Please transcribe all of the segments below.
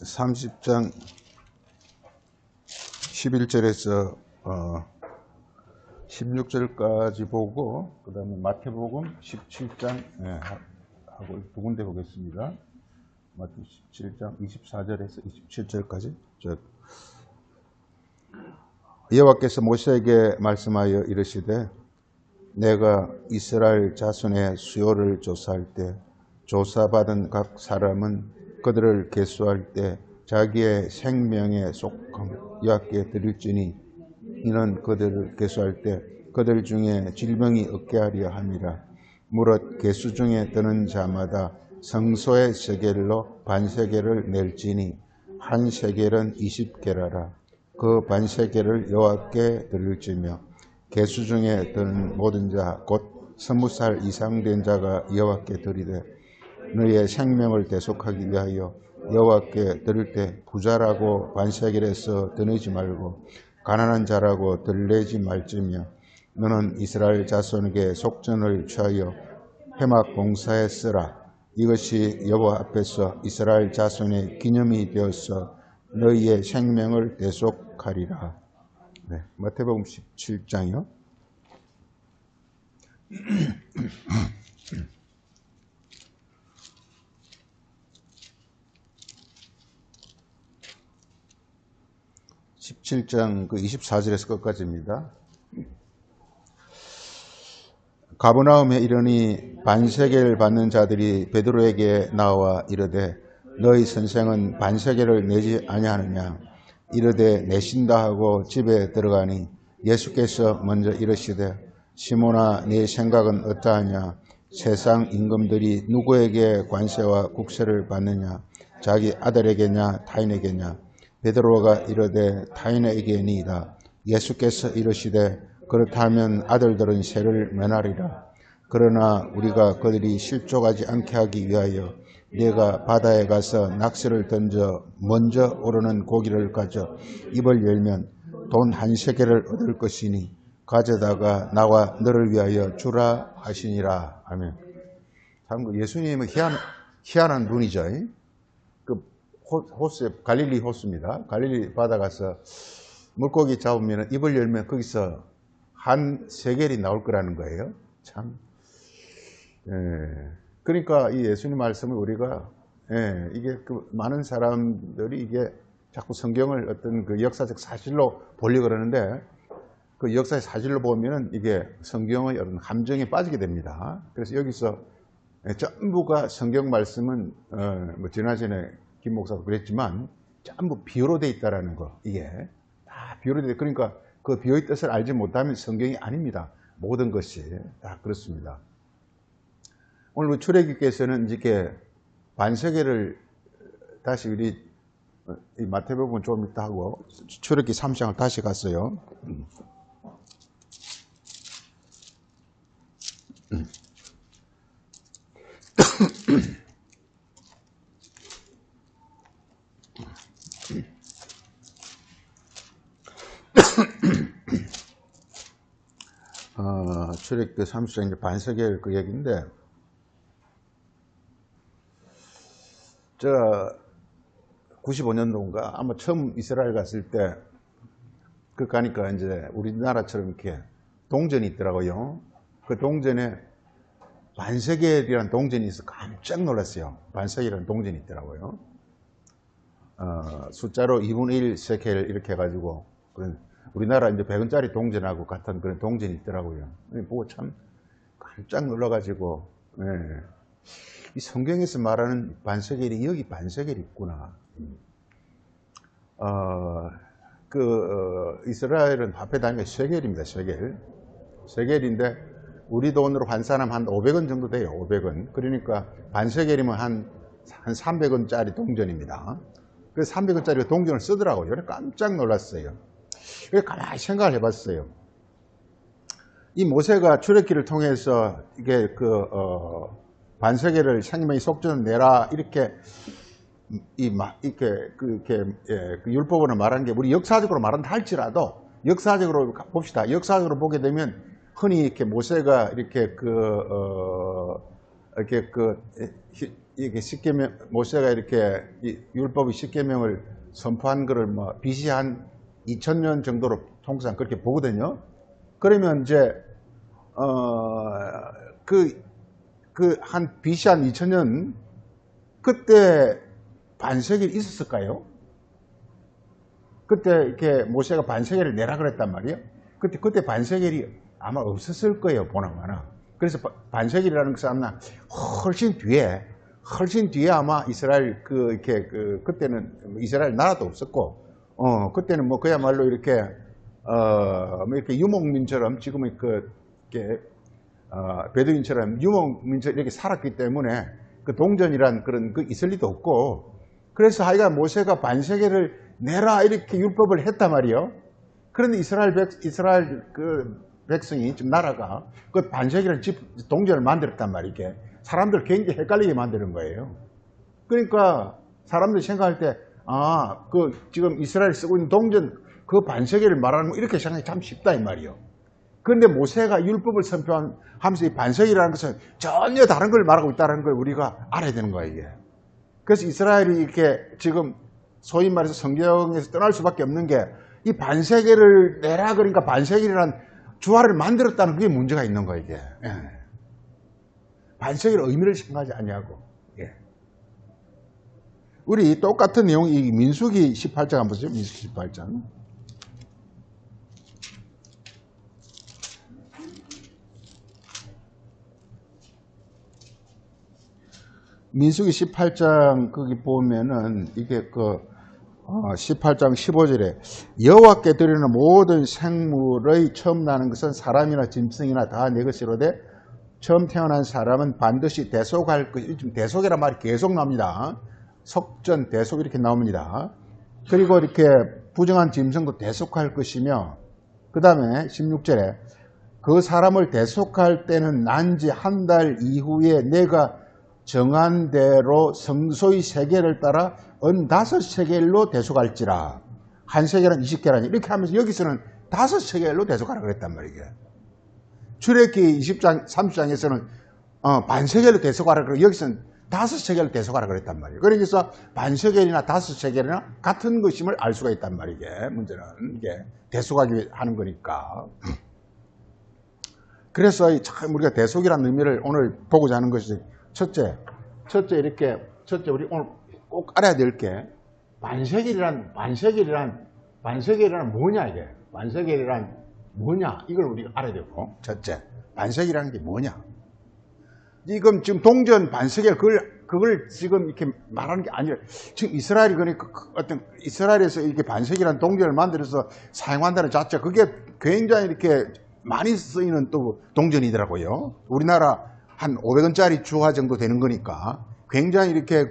30장 11절에서 16절까지 보고 그 다음에 마태복음 17장 하고 두 군데 보겠습니다. 마태 17장 24절에서 27절까지. 여호와께서 모세에게 말씀하여 이르시되 내가 이스라엘 자손의 수요를 조사할 때 조사받은 각 사람은 그들을 계수할 때 자기의 생명에 속함 여호와께 드릴지니 이는 그들을 계수할 때 그들 중에 질병이 없게 하려 함이라. 무릇 계수 중에 드는 자마다 성소의 세겔로 반세겔을 낼지니 한 세겔은 20게라라. 그 반세겔을 여호와께 드릴지며 계수 중에 드는 모든 자 곧 20살 이상 된 자가 여호와께 드리되 너희의 생명을 대속하기 위하여 여호와께 드릴 때 부자라고 반세겔에서 드내지 말고 가난한 자라고 들내지 말지며 너는 이스라엘 자손에게 속전을 취하여 회막 봉사에 쓰라. 이것이 여호와 앞에서 이스라엘 자손의 기념이 되어서 너희의 생명을 대속하리라. 네, 마태복음 17장이요. (17장) 그 24절에서 끝까지입니다. 가버나움에 이르니 반세겔 받는 자들이 베드로에게 나와 이르되 너희 선생은 반세겔을 내지 아니하느냐. 이르되 내신다 하고 집에 들어가니 예수께서 먼저 이르시되 시몬아 네 생각은 어떠하냐. 세상 임금들이 누구에게 관세와 국세를 받느냐. 자기 아들에게냐 타인에게냐. 베드로가 이르되 타인에게니이다. 예수께서 이르시되 그렇다면 아들들은 세를 면하리라. 그러나 우리가 그들이 실족하지 않게 하기 위하여 네가 바다에 가서 낚시를 던져 먼저 오르는 고기를 가져 입을 열면 돈 한 세겔을 얻을 것이니 가져다가 나와 너를 위하여 주라 하시니라. 아멘. 참 예수님은 희한한 분이죠. 그 호수, 갈릴리 호수입니다. 갈릴리 바다 가서 물고기 잡으면 입을 열면 거기서 한 세겔이 나올 거라는 거예요. 참. 그러니까 이 예수님 말씀을 우리가 이게 그 많은 사람들이 이게 자꾸 성경을 어떤 그 역사적 사실로 보려고 그러는데 그 역사의 사실로 보면은 이게 성경의 어떤 함정에 빠지게 됩니다. 그래서 여기서 전부가 성경 말씀은 뭐 지난번에 김 목사도 그랬지만 전부 비유로 돼 있다라는 거. 이게 다 비유로 돼. 그러니까 그 비유의 뜻을 알지 못하면 성경이 아닙니다. 모든 것이 다 그렇습니다. 오늘 출애굽기에서는 이렇게 반세겔을 다시 우리 이 마태복음 좀 이따 하고 출애굽기 3장을 다시 갔어요. 출애굽기 30장 반세겔 그 얘기인데 제가 95년도인가 아마 처음 이스라엘 갔을 때 그 가니까 이제 우리나라처럼 이렇게 동전이 있더라고요. 그 동전에 반세겔이라는 동전이 있어 깜짝 놀랐어요. 반세겔이라는 동전이 있더라고요. 숫자로 2분의 1 세겔 이렇게 해가지고 우리나라 이제 100원짜리 동전하고 같은 그런 동전이 있더라고요. 보고 참 깜짝 놀라가지고 이 성경에서 말하는 반세겔이 여기 반세겔이 있구나. 이스라엘은 화폐 단위가 세겔입니다. 세겔인데 우리 돈으로 환산하면 한 500원 정도 돼요. 500원. 그러니까 반세겔이면 한 300원짜리 동전입니다. 그래서 300원짜리 동전을 쓰더라고요. 깜짝 놀랐어요. 그래서 가만히 생각을 해봤어요. 이 모세가 출애굽기를 통해서 이게 반세겔을 생명의 속전을 내라 이렇게 그 율법으로 말한 게 우리 역사적으로 말한다 할지라도 역사적으로 봅시다. 역사적으로 보게 되면 흔히 이렇게 모세가 이렇게 이렇게 이게 십계명 모세가 이렇게 율법의 십계명을 선포한 거를 뭐 BC 한 2000년 정도로 통상 그렇게 보거든요. 그러면 이제 한 BC 한 2000년 그때 반세기를 있었을까요? 그때 이렇게 모세가 반세계를 내라 그랬단 말이에요. 그때 반세계이 아마 없었을 거예요, 보나마나. 그래서 반세계라는 것은 아마 훨씬 뒤에 아마 이스라엘 그때는 이스라엘 나라도 없었고, 그때는 뭐 그야말로 이렇게 유목민처럼 지금의 베두인처럼 유목민처럼 이렇게 살았기 때문에 그 동전이란 그런 있을 리도 없고, 그래서 하여간 모세가 반세계를 내라 이렇게 율법을 했단 말이에요. 그런데 이스라엘 백성이 좀 나라가 그 반세계를 동전을 만들었단 말이게. 사람들 굉장히 헷갈리게 만드는 거예요. 그러니까 사람들이 생각할 때 지금 이스라엘이 쓰고 있는 동전 그 반세계를 말하는 거 이렇게 생각하기 참 쉽다 이 말이에요. 그런데 모세가 율법을 선포하면서 이 반세계라는 것은 전혀 다른 걸 말하고 있다는 걸 우리가 알아야 되는 거예요, 이게. 그래서 이스라엘이 이렇게 지금 소위 말해서 성경에서 떠날 수밖에 없는 게 이 반세계를 내라 그러니까 반세계라는 주화를 만들었다는 그게 문제가 있는 거예요, 이게. 반세계의 의미를 생각하지 않냐고. 예. 우리 똑같은 내용이 민수기 18장 한번 보세요. 민수기 18장. 민수기 18장 거기 보면은 이게 18장 15절에 여호와께 드리는 모든 생물의 처음 나는 것은 사람이나 짐승이나 다 내 것이로되 처음 태어난 사람은 반드시 대속할 것이. 지금 대속이란 말이 계속 나옵니다. 속전 대속 이렇게 나옵니다. 그리고 이렇게 부정한 짐승도 대속할 것이며, 그 다음에 16절에 그 사람을 대속할 때는 난지 한 달 이후에 내가 정한 대로 성소의 세계를 따라 5세겔로 대속할지라. 한 세겔은 20개라니. 이렇게 하면서 여기서는 5세겔로 대속하라 그랬단 말이에요. 출애굽기 20장, 30장에서는 반세겔로 대속하라 그러고 여기서는 5세겔로 대속하라 그랬단 말이에요. 그래서 반세겔이나 5세겔이나 같은 것임을 알 수가 있단 말이에요. 문제는 이게 대속하기 하는 거니까. 그래서 참 우리가 대속이라는 의미를 오늘 보고자 하는 것이 첫째 우리 오늘 꼭 알아야 될 게 반세겔이란 뭐냐 이게. 반세겔이란 뭐냐 이걸 우리가 알아야 되고, 첫째 반세겔이라는 게 뭐냐. 지금 동전 반세겔 그걸 지금 이렇게 말하는 게 아니라 지금 이스라엘이 그러니까 어떤 이스라엘에서 이렇게 반세겔이라는 동전을 만들어서 사용한다는 자체 그게 굉장히 이렇게 많이 쓰이는 또 동전이더라고요. 우리나라 한 500원짜리 주화 정도 되는 거니까 굉장히 이렇게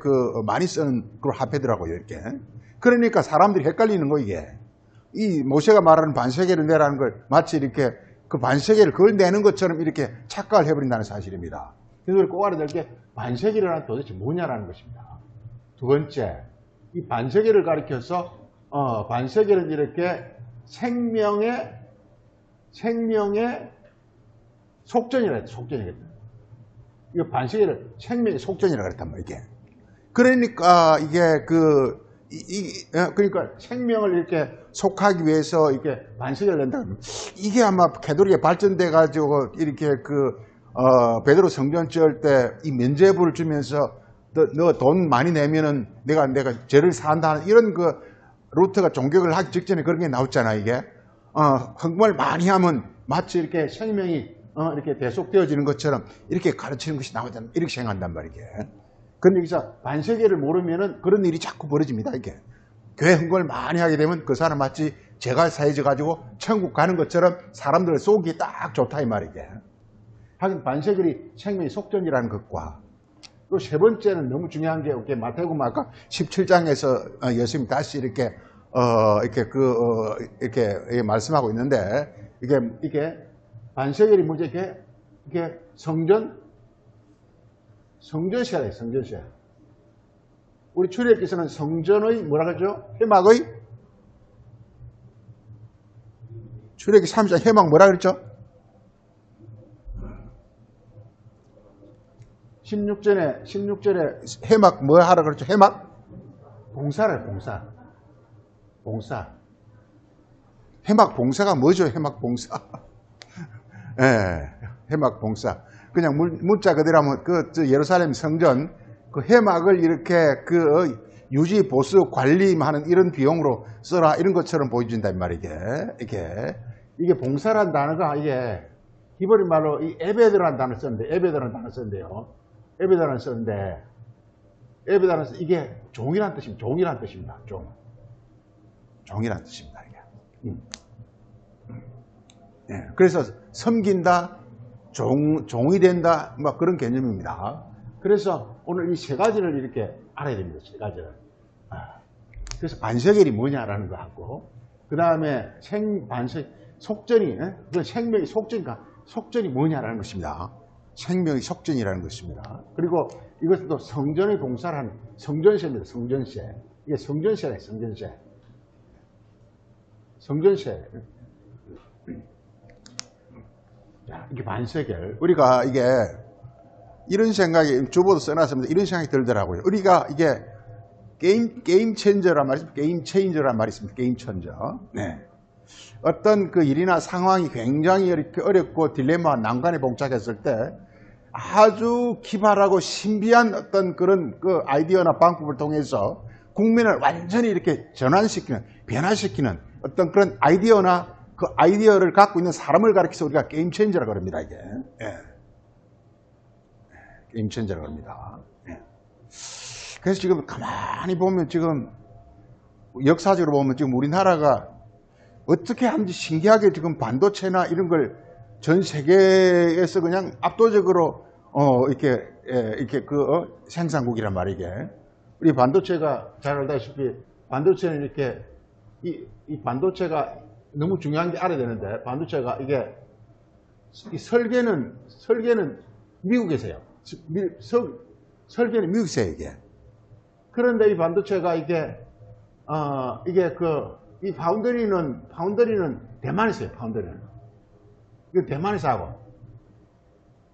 많이 쓰는 그런 화폐더라고요, 이렇게. 그러니까 사람들이 헷갈리는 거, 이게. 이 모세가 말하는 반세겔을 내라는 걸 마치 이렇게 그 반세겔을 그걸 내는 것처럼 이렇게 착각을 해버린다는 사실입니다. 그래서 우리 꼭 알아야 될 게 반세겔이란 도대체 뭐냐라는 것입니다. 두 번째, 이 반세겔을 가리켜서, 반세겔은 이렇게 생명의 속전이라 했다, 속전이겠다. 이거 반세겔을 생명의 속전이라 그랬단 말이야, 이게. 그러니까 이게 그러니까 생명을 이렇게 속하기 위해서 이렇게 반세겔을 낸다. 이게 아마 캐톨릭에 발전돼 가지고 이렇게 베드로 성전 지을 때 이 면죄부를 주면서 너 돈 많이 내면은 내가 죄를 사한다는 이런 루트가 종교를 하기 직전에 그런 게 나왔잖아, 이게. 헌금을 많이 하면 마치 이렇게 생명이 이렇게 대속되어지는 것처럼 이렇게 가르치는 것이 나오잖아. 이렇게 생각한단 말이게. 그런데 여기서 반세겔을 모르면은 그런 일이 자꾸 벌어집니다, 이게. 교회 헌금을 많이 하게 되면 그 사람 마치 죄가 사해져 가지고 천국 가는 것처럼 사람들을 쏘기 딱 좋다 이 말이게. 하긴 반세겔이 생명의 속전이라는 것과 또 세 번째는 너무 중요한 게 마태복음 아까 17장에서 예수님이 다시 이렇게 이렇게 말씀하고 있는데 이게 반세겔이 뭐죠? 이게 성전세례예요, 성전세. 우리 출애굽기서는 성전의 뭐라 그러죠? 회막의 출애굽기 3장 회막 뭐라 그랬죠? 16절에 해막 뭐 하라 그랬죠? 해막? 봉사래, 봉사. 해막 봉사가 뭐죠? 해막 봉사. 예, 해막 봉사. 그냥 문자 그대로 하면 그 예루살렘 성전 그 해막을 이렇게 그 유지 보수 관리하는 이런 비용으로 써라 이런 것처럼 보여준단 말이게. 이게 봉사란 단어가 이게 히브리 말로 이 에베드라는 단어를 썼는데 에베드라는 이게 종이란 뜻입니다. 종이란 뜻입니다. 이게. 네, 그래서 섬긴다, 종이 된다, 막 그런 개념입니다. 그래서 오늘 이 세 가지를 이렇게 알아야 됩니다. 세 가지를. 그래서 반석일이 뭐냐라는 거 하고, 그 다음에 속전이, 생명이 속전이 뭐냐라는 것입니다. 생명이 속전이라는 것입니다. 그리고 이것은 또 성전의 봉사라는 성전세입니다. 성전세. 이게 성전세네, 성전세. 이게 반세겔. 우리가 이게 이런 생각이 주보도 써놨습니다. 이런 생각이 들더라고요. 우리가 이게 게임 체인저란 말이 있습니다. 게임 체인저. 네. 어떤 그 일이나 상황이 굉장히 이렇게 어렵고 딜레마, 난관에 봉착했을 때 아주 기발하고 신비한 어떤 그런 그 아이디어나 방법을 통해서 국민을 완전히 이렇게 변화시키는 어떤 그런 아이디어나 그 아이디어를 갖고 있는 사람을 가리켜서 우리가 게임 체인저라고 합니다, 이게. 예. 게임 체인저라고 합니다. 예. 그래서 지금 가만히 보면 지금 역사적으로 보면 지금 우리나라가 어떻게 하는지 신기하게 지금 반도체나 이런 걸 전 세계에서 그냥 압도적으로 이렇게 생산국이란 말이게. 우리 반도체가 잘 알다시피 반도체는 이렇게 이 반도체가 너무 중요한 게 알아야 되는데 반도체가 이게 이 설계는 미국에서요. 설계는 미국에서요, 이게. 그런데 이 반도체가 이게 이 파운드리는 대만에서요, 파운드리는. 이거 대만에서 하고.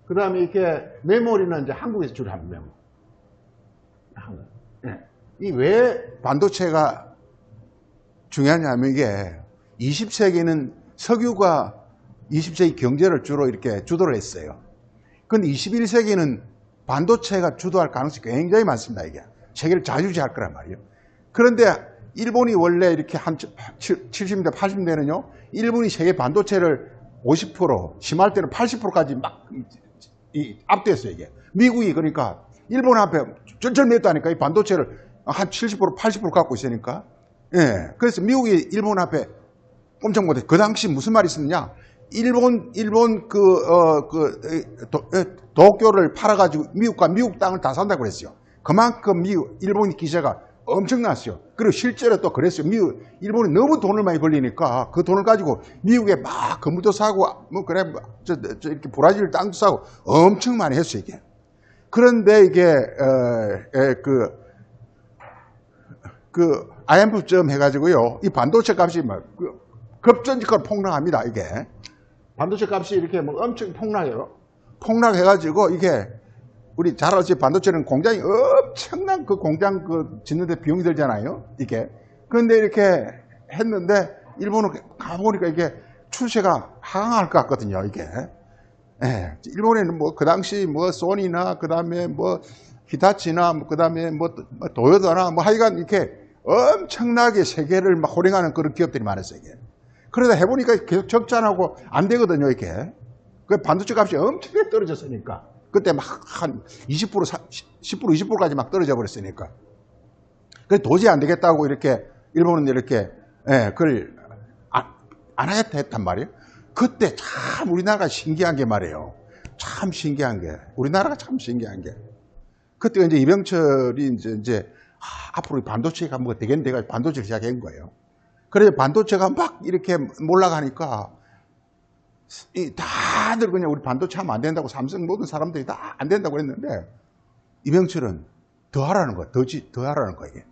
그 다음에 이렇게 메모리는 이제 한국에서 주로 하는 메모리. 네. 이 왜 반도체가 중요하냐면 이게 20세기는 석유가 20세기 경제를 주로 이렇게 주도를 했어요. 그런데 21세기는 반도체가 주도할 가능성이 굉장히 많습니다, 이게. 세계를 자유지할 거란 말이에요. 그런데 일본이 원래 이렇게 한 70년대, 80년대는요, 일본이 세계 반도체를 50%, 심할 때는 80%까지 막 압도했어요, 이게. 미국이 그러니까 일본 앞에 쩔쩔맸다니까, 이 반도체를 한 70%, 80% 갖고 있으니까. 예. 그래서 미국이 일본 앞에 꼼짝 못해. 그 당시 무슨 말이 있었느냐? 일본 도쿄를 팔아가지고 미국 땅을 다 산다고 그랬어요. 그만큼 일본이 기세가 엄청났어요. 그리고 실제로 또 그랬어요. 일본이 너무 돈을 많이 벌리니까 그 돈을 가지고 미국에 막 건물도 사고, 이렇게 브라질 땅도 사고 엄청 많이 했어요, 이게. 그런데 이게, IMF점 해가지고요, 이 반도체 값이 막 급전직하로 폭락합니다, 이게. 반도체 값이 이렇게 뭐 엄청 폭락해가지고 이게 우리 잘 알지 반도체는 공장이 엄청난 그 공장 짓는데 비용이 들잖아요, 이게. 그런데 이렇게 했는데 일본은 가보니까 이게 추세가 하강할 것 같거든요, 이게. 예. 일본에는 뭐 그 당시 뭐 소니나 그 다음에 뭐 히타치나 그 다음에 뭐 도요타나 뭐 하여간 이렇게 엄청나게 세계를 막 호령하는 그런 기업들이 많았어요, 이게. 그러다 해보니까 계속 적자나고 안 되거든요, 이게. 그 반도체 값이 엄청나게 떨어졌으니까. 그때 막 한 20%, 10%, 20%까지 막 떨어져 버렸으니까. 그래서 도저히 안 되겠다고 이렇게 일본은 이렇게, 그걸 안 하겠다 했단 말이에요. 그때 참 우리나라가 신기한 게 말이에요. 참 신기한 게. 우리나라가 참 신기한 게. 그때 이제 이병철이 이제 앞으로 반도체가 뭐가 되겠는데 반도체를 시작한 거예요. 그래서 반도체가 막 이렇게 몰라가니까 다들 그냥 우리 반도체 하면 안 된다고 삼성 모든 사람들이 다 안 된다고 했는데 이병철은 더 하라는 거야. 더 하라는 거야, 이게.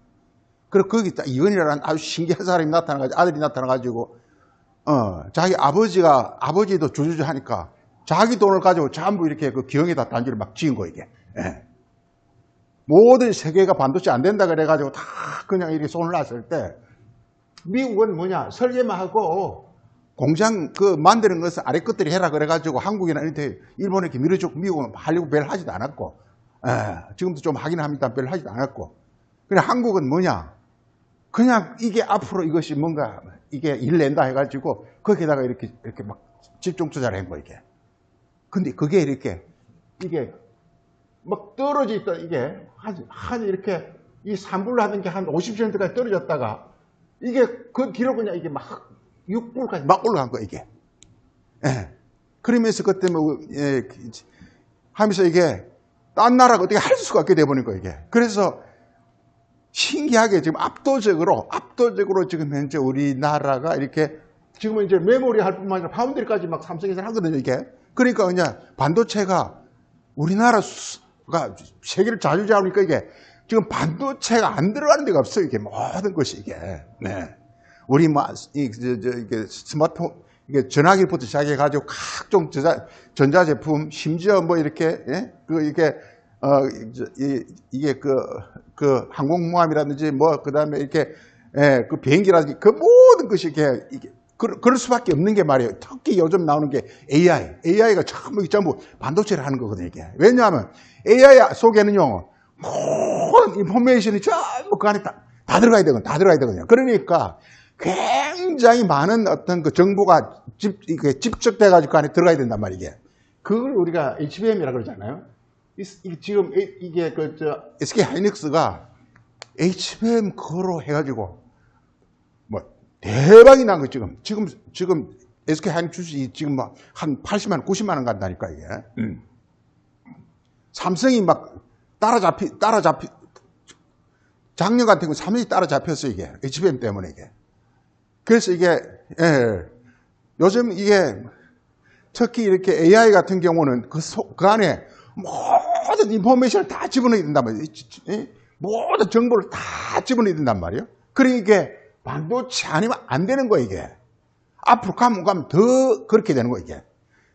그리고 거기 딱 이건이라는 아주 신기한 사람이 나타나가지고 아들이 나타나가지고 자기 아버지도 주주주 하니까 자기 돈을 가지고 전부 이렇게 그 기영에다 단지를 막 지은 거, 이게. 예. 모든 세계가 반도체 안 된다 그래가지고 다 그냥 이렇게 손을 놨을 때 미국은 뭐냐 설계만 하고 공장 그 만드는 것을 아래 것들이 해라 그래가지고 한국이나 이렇게 일본에 이렇게 밀어주고 미국은 하려고 별로 하지도 않았고 지금도 좀 하긴 합니다. 별로 하지도 않았고 그래 한국은 뭐냐 그냥 이게 앞으로 이것이 뭔가 이게 일 낸다 해가지고 거기에다가 이렇게 막 집중 투자를 한 거 이게. 근데 그게 이렇게 이게 막 떨어져 있다 이게 한 이렇게 이 산불로 하는 게 한 50%까지 떨어졌다가 이게 그 뒤로 그냥 이게 막 6불까지 막 올라간 거 이게. 예. 그러면서 그때 뭐 하면서 이게 딴 나라가 어떻게 할 수가 없게 돼버린 거 이게. 그래서 신기하게 지금 압도적으로 지금 현재 우리나라가 이렇게 지금은 이제 메모리 할 뿐만 아니라 파운드리까지 막 삼성에서 하거든요 이게. 그러니까 그냥 반도체가 우리나라가 세계를 자주자니까 이게 지금 반도체가 안 들어가는 데가 없어요 이게 모든 것이 이게. 네. 우리 이게 스마트폰 이게 전화기부터 시작해가지고 각종 전자제품 심지어 뭐 이렇게 이게 그 항공모함이라든지 뭐 그다음에 이렇게 그 비행기라든지 그 모든 것이 이게 그럴 수밖에 없는 게 말이에요. 특히 요즘 나오는 게 AI가 전부 반도체를 하는 거거든요 이게. 왜냐하면 AI 속에는요 모든 인포메이션이 전부 그 안에 다 들어가야 되거든요. 그러니까 굉장히 많은 어떤 그 정보가 집적돼가지고 그 안에 들어가야 된단 말이에요. 그걸 우리가 HBM이라고 그러잖아요. 지금 이게 SK 하이닉스가 HBM 거로 해가지고 뭐 대박이 난 거 지금 SK 하이닉스 주식이 지금 막 한 80만 원, 90만 원 간다니까 이게. 삼성이 막 따라잡히 작년 같은 거 삼성이 따라잡혔어 이게 HBM 때문에 이게. 그래서 이게 요즘 이게 특히 이렇게 AI 같은 경우는 그 안에 모든 인포메이션을 다 집어넣어야 된단 말이에요. 모든 정보를 다 집어넣어야 된단 말이에요. 그러니까 반도체 아니면 안 되는 거예요 이게. 앞으로 가면 더 그렇게 되는 거예요 이게.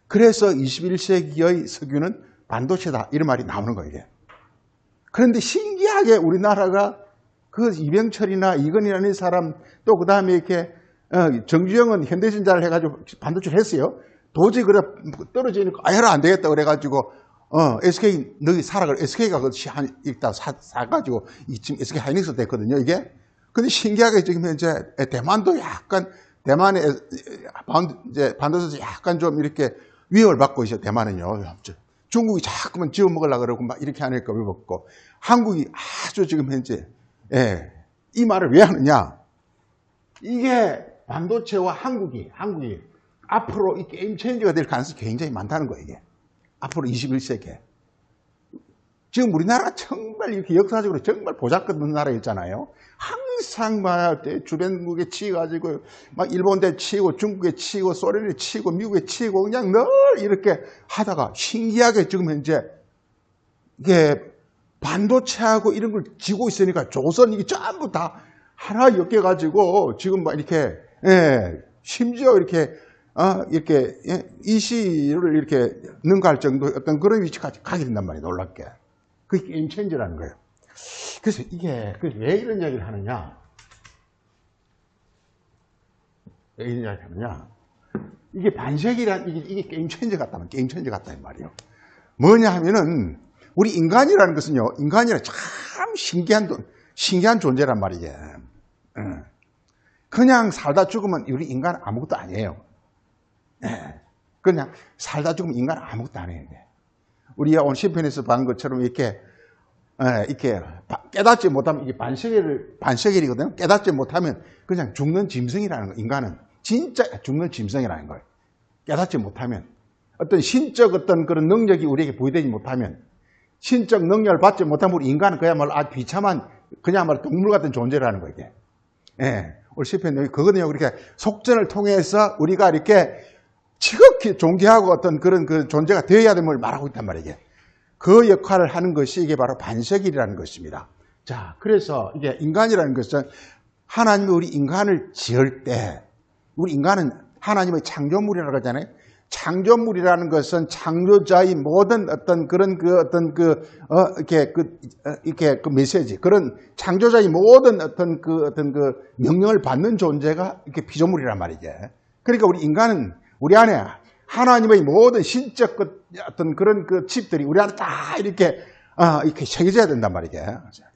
그래서 21세기의 석유는 반도체다 이런 말이 나오는 거예요 이게. 그런데 신기하게 우리나라가 그 이병철이나 이건희라는 사람 또 그 다음에 이렇게 정주영은 현대전자를 해가지고 반도체를 했어요. 도저히 그래 떨어지니까 해라 안 되겠다 그래가지고 SK 너희 사라 그래. SK가 일단 사가지고 지금 SK 하이닉스 됐거든요 이게. 근데 신기하게 지금 현재 대만도 약간 대만의 반도체 약간 좀 이렇게 위협을 받고 있어요. 대만은요. 중국이 자꾸만 지어 먹으려고 그러고 막 이렇게 하니까 위협받고 한국이 아주 지금 현재 이 말을 왜 하느냐? 이게 반도체와 한국이 앞으로 이 게임 체인저가 될 가능성이 굉장히 많다는 거예요, 이게. 앞으로 21세기에. 지금 우리나라가 정말 이렇게 역사적으로 정말 보잘것없는 나라였잖아요. 항상 막 주변국에 치가지고 막 일본에 치고 중국에 치고 소련에 치고 미국에 치고 그냥 늘 이렇게 하다가 신기하게 지금 현재 이게 반도체하고 이런 걸 지고 있으니까 조선 이게 전부 다 하나 엮여가지고 지금 막 이렇게 심지어 이렇게 이시를 이렇게 능가할 정도의 어떤 그런 위치까지 가게 된단 말이에요. 놀랍게. 그게 게임 체인저라는 거예요. 그래서 이게 왜 이런 이야기를 하느냐? 왜 이런 이야기를 하느냐? 이게 반세기란 이게 게임 체인저 같다면 게임 체인저 같다는 말이에요. 뭐냐 하면은 우리 인간이라는 것은요, 인간이라 참 신기한 존재란 말이에요. 그냥 살다 죽으면 우리 인간 아무것도 아니에요. 그냥 살다 죽으면 인간 아무것도 아니에요. 우리가 오늘 시편에서 본 것처럼 이렇게 깨닫지 못하면 이게 반세겔이거든요. 깨닫지 못하면 그냥 죽는 짐승이라는 거예요. 인간은 진짜 죽는 짐승이라는 거예요. 깨닫지 못하면 어떤 신적 어떤 그런 능력이 우리에게 보여되지 못하면 신적 능력을 받지 못하면 우리 인간은 그야말로 아주 비참한 그야말로 동물 같은 존재라는 거예요. 이게. 우리 시편이 그거든요. 그렇게 속전을 통해서 우리가 이렇게 지극히 존귀하고 어떤 그런 그 존재가 되어야 됨을 말하고 있단 말이에요. 그 역할을 하는 것이 이게 바로 반세기라는 것입니다. 자, 그래서 이게 인간이라는 것은 하나님이 우리 인간을 지을 때 우리 인간은 하나님의 창조물이라고 하잖아요. 창조물이라는 것은 창조자의 모든 어떤 그런 이렇게 그 메시지, 그런 창조자의 모든 어떤 그 명령을 받는 존재가 이렇게 피조물이란 말이지. 그러니까 우리 인간은 우리 안에 하나님의 모든 신적 어떤 그런 그 칩들이 우리 안에 다 이렇게 새겨져야 된단 말이지.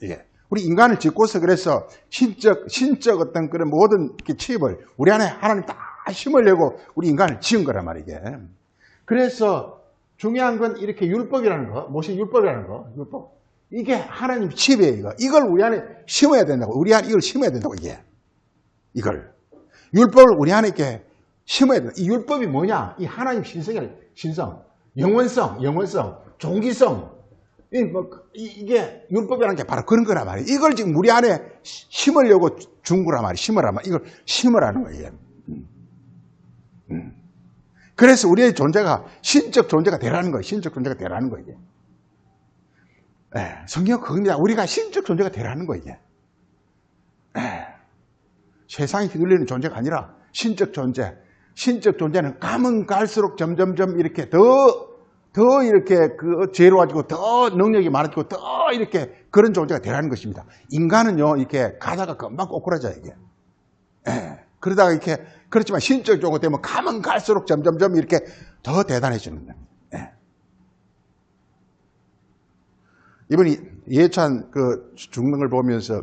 이게. 우리 인간을 짓고서 그래서 신적 어떤 그런 모든 이렇게 칩을 우리 안에 하나님 다 힘을 내고 우리 인간을 지은 거란 말이게. 그래서 중요한 건 이렇게 율법이라는 거, 모세 율법이라는 거, 율법. 이게 하나님 칩이에요, 이거. 이걸 우리 안에 심어야 된다고. 우리 안에 이걸 심어야 된다고, 이게. 이걸. 율법을 우리 안에 이렇게 심어야 된다. 이 율법이 뭐냐? 이 하나님 신성이라는 신성, 영원성, 종기성. 이게 율법이라는 게 바로 그런 거란 말이에요. 이걸 지금 우리 안에 심으려고 준 거란 말이에요. 심으란 말이에요. 이걸 심으라는 거예요. 그래서 우리의 존재가 신적 존재가 되라는 거예요. 신적 존재가 되라는 거예요. 성경은 그겁니다. 우리가 신적 존재가 되라는 거예요. 세상에 휘둘리는 존재가 아니라 신적 존재. 신적 존재는 가면 갈수록 점점점 이렇게 더 이렇게 그 지혜로워지고 더 능력이 많아지고 더 이렇게 그런 존재가 되라는 것입니다. 인간은요, 이렇게 가다가 금방 꼬꾸라져요, 이게. 그러다가 이렇게, 그렇지만 신적으로 되면 가면 갈수록 점점점 이렇게 더 대단해지는 겁니다. 이번에 예찬 그 죽는 걸 보면서,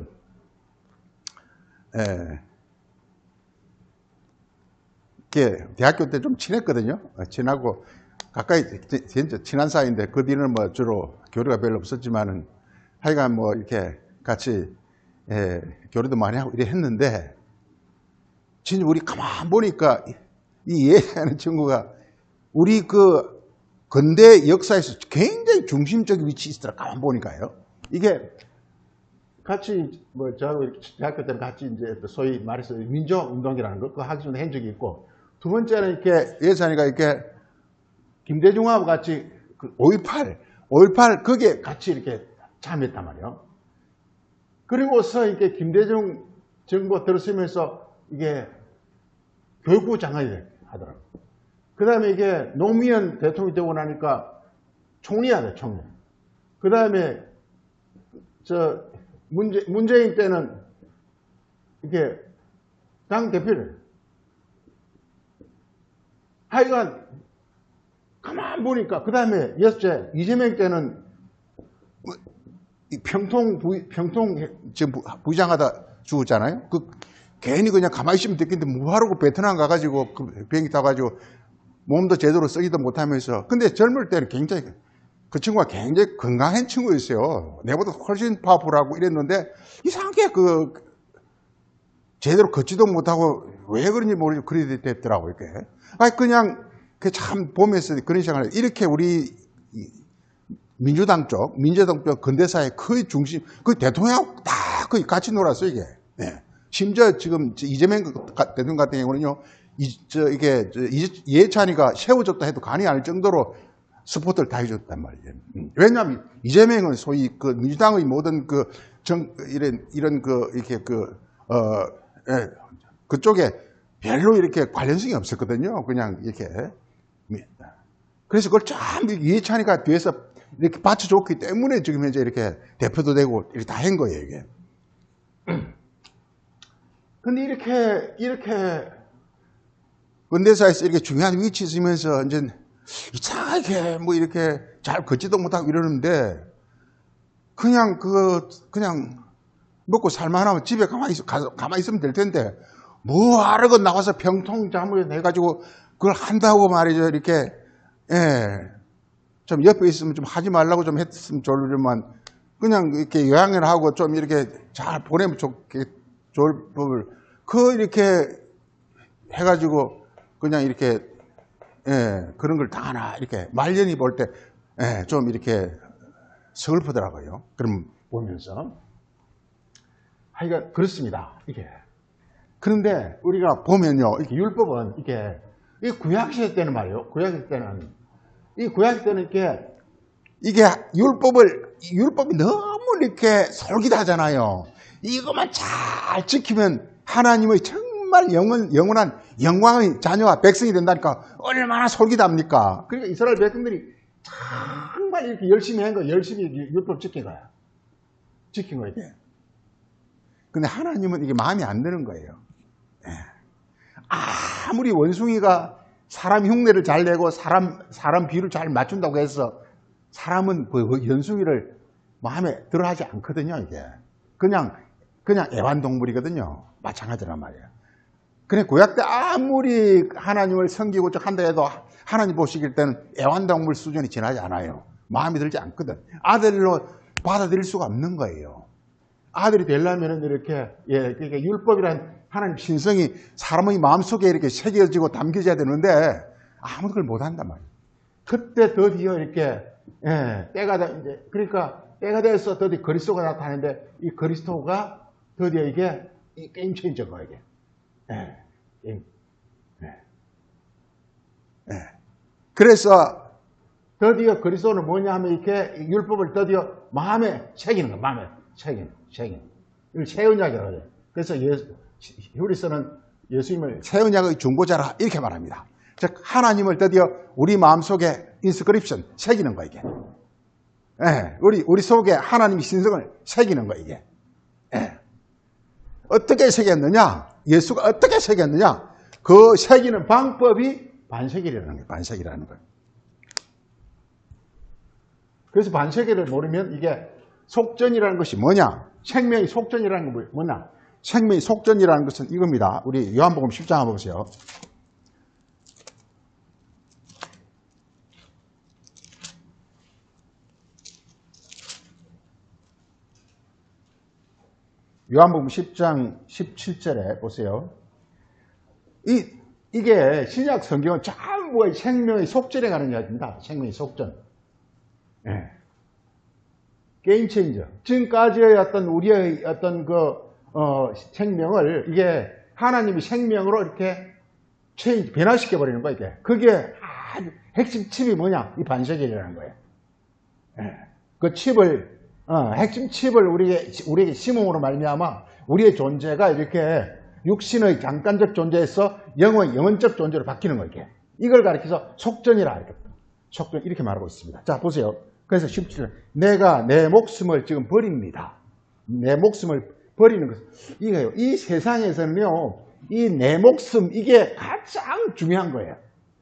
이렇게 대학교 때 좀 친했거든요. 친하고, 가까이 진짜 친한 사이인데 그 뒤는 뭐 주로 교류가 별로 없었지만은 하여간 뭐 이렇게 같이 교류도 많이 하고 이래 했는데 진짜 우리 가만 보니까 이 예찬하는 친구가 우리 그 근대 역사에서 굉장히 중심적인 위치에 있더라. 가만 보니까요. 이게 같이 뭐 저하고 대학교 때 같이 이제 소위 말해서 민주운동이라는 거 그거 하기 전에 한 적이 있고 두 번째는 이렇게 예찬이가 이렇게 김대중하고 같이 그 5.18 거기에 같이 이렇게 참여했단 말이에요. 그리고서 이렇게 김대중 정부 들어서면서 이게 교육부 장관이 하더라고요. 그 다음에 이게 노무현 대통령이 되고 나니까 총리야 돼, 총리. 그 다음에 문재인 때는 이게 당 대표를. 하여간 가만 보니까 그 다음에 여섯째 이재명 때는 평통 지금 부장하다 죽었잖아요. 그 괜히 그냥 가만히 있으면 됐겠는데 뭐하라고 베트남 가가지고 그 비행기 타가지고 몸도 제대로 쓰기도 못하면서. 근데 젊을 때는 굉장히 그 친구가 굉장히 건강한 친구였어요. 내보다 훨씬 파워풀하고 이랬는데 이상하게 그 제대로 걷지도 못하고 왜 그런지 모르겠고 그렇게 됐더라고요. 이렇게. 아니 그냥 그 참 보면서 그런 생각을 이렇게 우리 민주당 쪽 근대사의 거의 중심, 그 대통령하고 다 거의 같이 놀았어요, 이게. 네. 심지어 지금 이재명 대통령 같은 경우는요, 이게 예찬이가 세워줬다 해도 간이 아닐 정도로 스포트를 다 해줬단 말이에요. 왜냐하면 이재명은 소위 그 민주당의 모든 그쪽에 별로 이렇게 관련성이 없었거든요. 그냥 이렇게. 그래서 그걸 전부 이해찬이가 뒤에서 이렇게 받쳐줬기 때문에 지금 현재 이렇게 대표도 되고 이렇게 다 한 거예요, 이게. 근데 이렇게 근대사에서 이렇게 중요한 위치에 있으면서 이제 이상하게 뭐 이렇게 잘 걷지도 못하고 이러는데 그냥 먹고 살만하면 집에 가만히 있으면 될 텐데 뭐 하러 나가서 병통자문 해가지고 그걸 한다고 말이죠. 이렇게, 좀 옆에 있으면 좀 하지 말라고 좀 했으면 좋지만, 그냥 이렇게 요양을 하고 좀 이렇게 잘 보내면 좋을 법을, 이렇게 해가지고, 그냥 이렇게, 그런 걸 다 하나, 이렇게, 말년이 볼 때, 좀 이렇게 슬프더라고요. 그럼 보면서. 하여간, 그렇습니다. 이게. 그런데 우리가 보면요, 이렇게 율법은 이 구약시대 때는 말이에요. 구약시대 때는 이게 율법이 너무 이렇게 솔깃하잖아요. 이것만 잘 지키면 하나님의 정말 정말 영원한 영광의 자녀와 백성이 된다니까 얼마나 솔깃합니까? 그러니까 이스라엘 백성들이 정말 이렇게 열심히 한 거예요. 열심히 율법 지킨 거야. 지킨 거야, 이게. 근데 하나님은 이게 마음에 안 드는 거예요. 아무리 원숭이가 사람 흉내를 잘 내고 사람 비율을 잘 맞춘다고 해서 사람은 그 원숭이를 마음에 들어 하지 않거든요, 이게. 그냥 애완동물이거든요. 마찬가지란 말이에요. 그래, 구약 때 아무리 하나님을 섬기고 한다 해도 하나님 보시길 때는 애완동물 수준이 지나지 않아요. 마음에 들지 않거든. 아들로 받아들일 수가 없는 거예요. 아들이 되려면 이렇게, 그러니까 율법이란 하나님 신성이 사람의 마음속에 이렇게 새겨지고 담겨져야 되는데 아무도 그걸 못 한단 말이에요. 그때 드디어 이렇게, 그러니까 때가 돼서 드디어 그리스도가 나타나는데 이 그리스도가 드디어 이게 게임 체인저가 이게. 그래서 드디어 그리스도는 뭐냐 하면 이렇게 율법을 드디어 마음에 새기는 거야. 마음에 새기는. 이걸 새 언약이라고 해요. 그래서 히브리서는 예수님을 새 언약의 중보자라 이렇게 말합니다. 즉 하나님을 드디어 우리 마음속에 인스크립션 새기는 거야 이게. 우리 속에 하나님의 신성을 새기는 거야 이게. 어떻게 새겼느냐? 예수가 어떻게 새겼느냐? 그 새기는 방법이 반세기라는 거예요. 반세기라는 거예요. 그래서 반세기를 모르면 이게 속전이라는 것이 뭐냐? 생명의 속전이라는 건 뭐냐? 생명의 속전이라는 것은 이겁니다. 우리 요한복음 10장 한번 보세요. 요한복음 10장 17절에 보세요. 이게 신약 성경은 전부 생명의 속전에 가는 이야기입니다. 생명의 속전. 게임 체인저. 지금까지의 어떤 우리의 어떤 생명을 이게 하나님이 생명으로 이렇게 변화시켜 버리는 거야, 이게. 그게 아주 핵심 칩이 뭐냐? 이 반세계라는 거예요. 그 칩을 핵심 칩을 우리에게 심음으로 말미암아 우리의 존재가 이렇게 육신의 잠깐적 존재에서 영원적 존재로 바뀌는 거예요. 이걸 가리켜서 속전이라 속전 이렇게 말하고 있습니다. 자 보세요. 그래서 17절 내가 내 목숨을 지금 버립니다. 내 목숨을 버리는 것 이거요. 이 세상에서는요 이 내 목숨 이게 가장 중요한 거예요.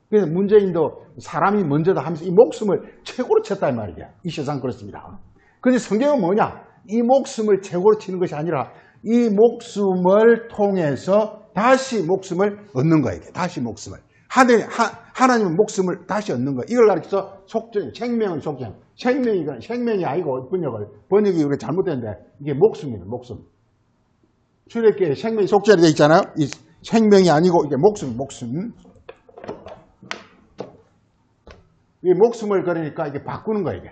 그래서 문재인도 사람이 먼저다 하면서 이 목숨을 최고로 쳤단 말이에요. 이 세상 그렇습니다. 그런데 성경은 뭐냐? 이 목숨을 최고로 치는 것이 아니라 이 목숨을 통해서 다시 목숨을 얻는 거예요. 다시 목숨을. 하나님은 목숨을 다시 얻는 거예요. 이걸 가르쳐서 속전, 생명은 속전. 생명이 아니고 번역이 우리가 잘못됐는데 이게 목숨이에요. 목숨. 출애굽기에 생명이 속전이 되어 있잖아요. 이 생명이 아니고 이게 목숨. 이 목숨을 그러니까 이게 바꾸는 거예요.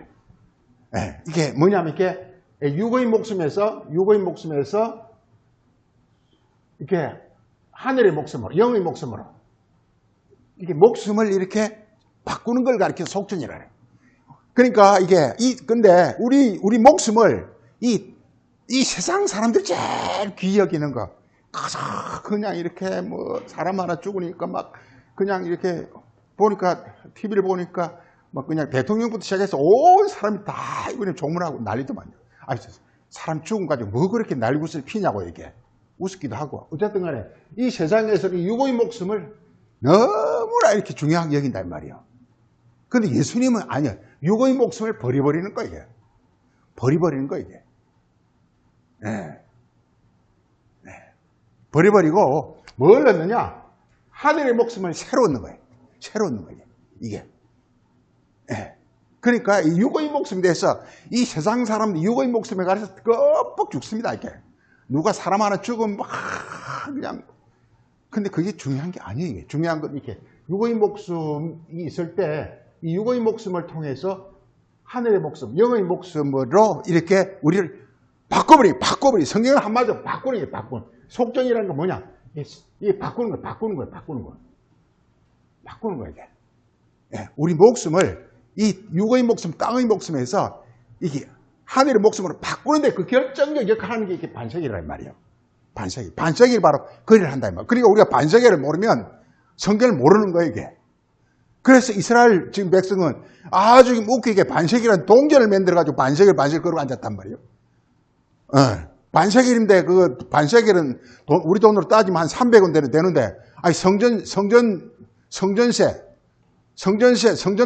이게 뭐냐면 이게 육의 목숨에서 이렇게 하늘의 목숨으로, 영의 목숨으로 이게 목숨을 이렇게 바꾸는 걸 가리켜서 속전이라 해요. 그러니까 이게 근데 우리 목숨을 이 세상 사람들이 제일 귀히 여기는 거 그냥 이렇게 뭐 사람 하나 죽으니까 막 그냥 이렇게 보니까 TV를 보니까 막 그냥 대통령부터 시작해서 온 사람이 다 이번에 조문하고 난리도만요. 아니 사람 죽음 가지고 뭐 그렇게 난리굿을 피냐고 이게 우습기도 하고 어쨌든 간에 이 세상에서는 육의 목숨을 너무나 이렇게 중요하게 여긴단 말이에요. 그런데 예수님은 아니야. 육의 목숨을 버려버리는 거예요. 이게. 버려버리는 거예요. 이게. 버려버리고 뭘 얻느냐? 하늘의 목숨을 새로 얻는 거예요. 새로 얻는 거예요. 이게. 그러니까 이 육의 목숨에 대해서 이 세상 사람들 육의 목숨에 관해서 껍벅 죽습니다. 이렇게. 누가 사람 하나 죽으면 막 그냥 근데 그게 중요한 게 아니에요. 이게. 중요한 건 이렇게 육의 목숨이 있을 때 이 육의 목숨을 통해서 하늘의 목숨, 영의 목숨으로 이렇게 우리를 바꿔버리. 성경을 한마디로 바꾸는 게 바꾸는. 속전이라는 건 뭐냐? 이게 바꾸는 거야. 이게. 우리 목숨을 이 육의 목숨, 땅의 목숨에서 이게 하늘의 목숨으로 바꾸는데 그 결정적 역할을 하는 게 이게 반석이란 말이에요. 반세기. 반세기를 바로 거리를 한다. 그러니까 우리가 반세기를 모르면 성경을 모르는 거예요, 이게. 그래서 이스라엘 지금 백성은 아주 웃기게 반세기라는 동전을 만들어가지고 반세기를 걸고 앉았단 말이에요. 반세기인데 그 반세기는 우리 돈으로 따지면 한 300원 되는데, 아니 성전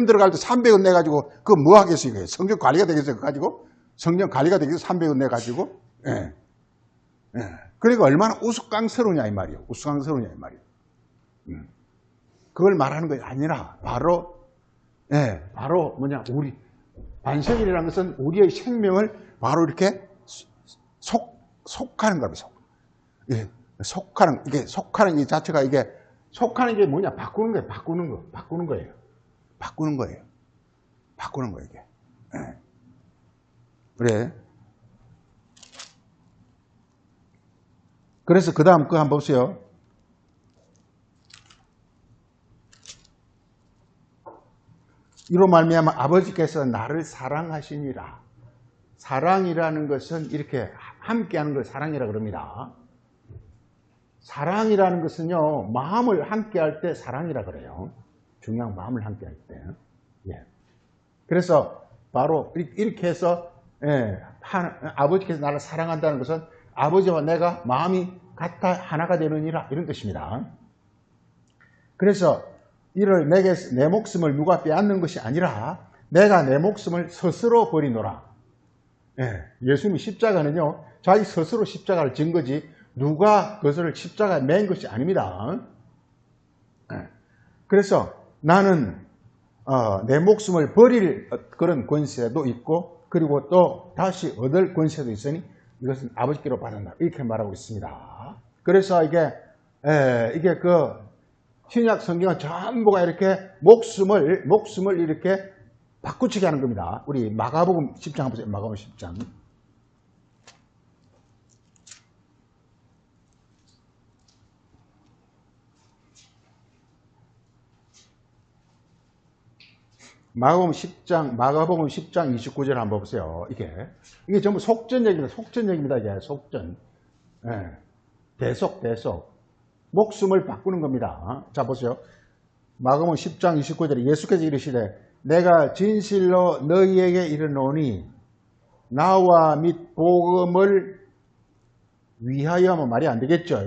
들어갈 때 300원 내가지고 그거 뭐 하겠어요, 이게. 성전 관리가 되겠어요, 그거 가지고. 성전 관리가 되겠어요, 300원 내가지고. 예. 그러니까 얼마나 우스꽝스러우냐 이 말이에요. 우스꽝스러우냐 이 말이에요. 그걸 말하는 것이 아니라 바로 우리 반세기라는 것은 우리의 생명을 바로 이렇게 속하는 겁니다. 속하는 이 자체가 속하는 게 뭐냐? 바꾸는 거예요. 바꾸는 거예요, 이게. 그래. 그래서 그 다음 거 한번 보세요. 이로 말미암아 아버지께서 나를 사랑하시니라. 사랑이라는 것은 이렇게 함께하는 걸 사랑이라 그럽니다. 사랑이라는 것은요, 마음을 함께할 때 사랑이라 그래요. 중요한 마음을 함께할 때. 예. 그래서 바로 이렇게 해서 아버지께서 나를 사랑한다는 것은 아버지와 내가 마음이 같아 하나가 되느니라 이런 뜻입니다. 그래서 이를 내 목숨을 누가 빼앗는 것이 아니라 내가 내 목숨을 스스로 버리노라. 예수님의 십자가는요, 자기 스스로 십자가를 진 거지 누가 그것을 십자가에 맨 것이 아닙니다. 그래서 나는 내 목숨을 버릴 그런 권세도 있고, 그리고 또 다시 얻을 권세도 있으니 이것은 아버지께로 받았다, 이렇게 말하고 있습니다. 그래서 이게 그 신약 성경은 전부가 이렇게 목숨을 이렇게 바꾸치게 하는 겁니다. 우리 마가복음 10장 한번 보세요. 마가복음 10장. 마가복음 10장 29절 한번 보세요. 이게 전부 속전 얘기입니다. 이게 속전. 대속. 목숨을 바꾸는 겁니다. 자, 보세요. 마가복음 10장 29절에 예수께서 이르시되 내가 진실로 너희에게 이르노니 나와 및 복음을 위하여 하면 말이 안 되겠죠.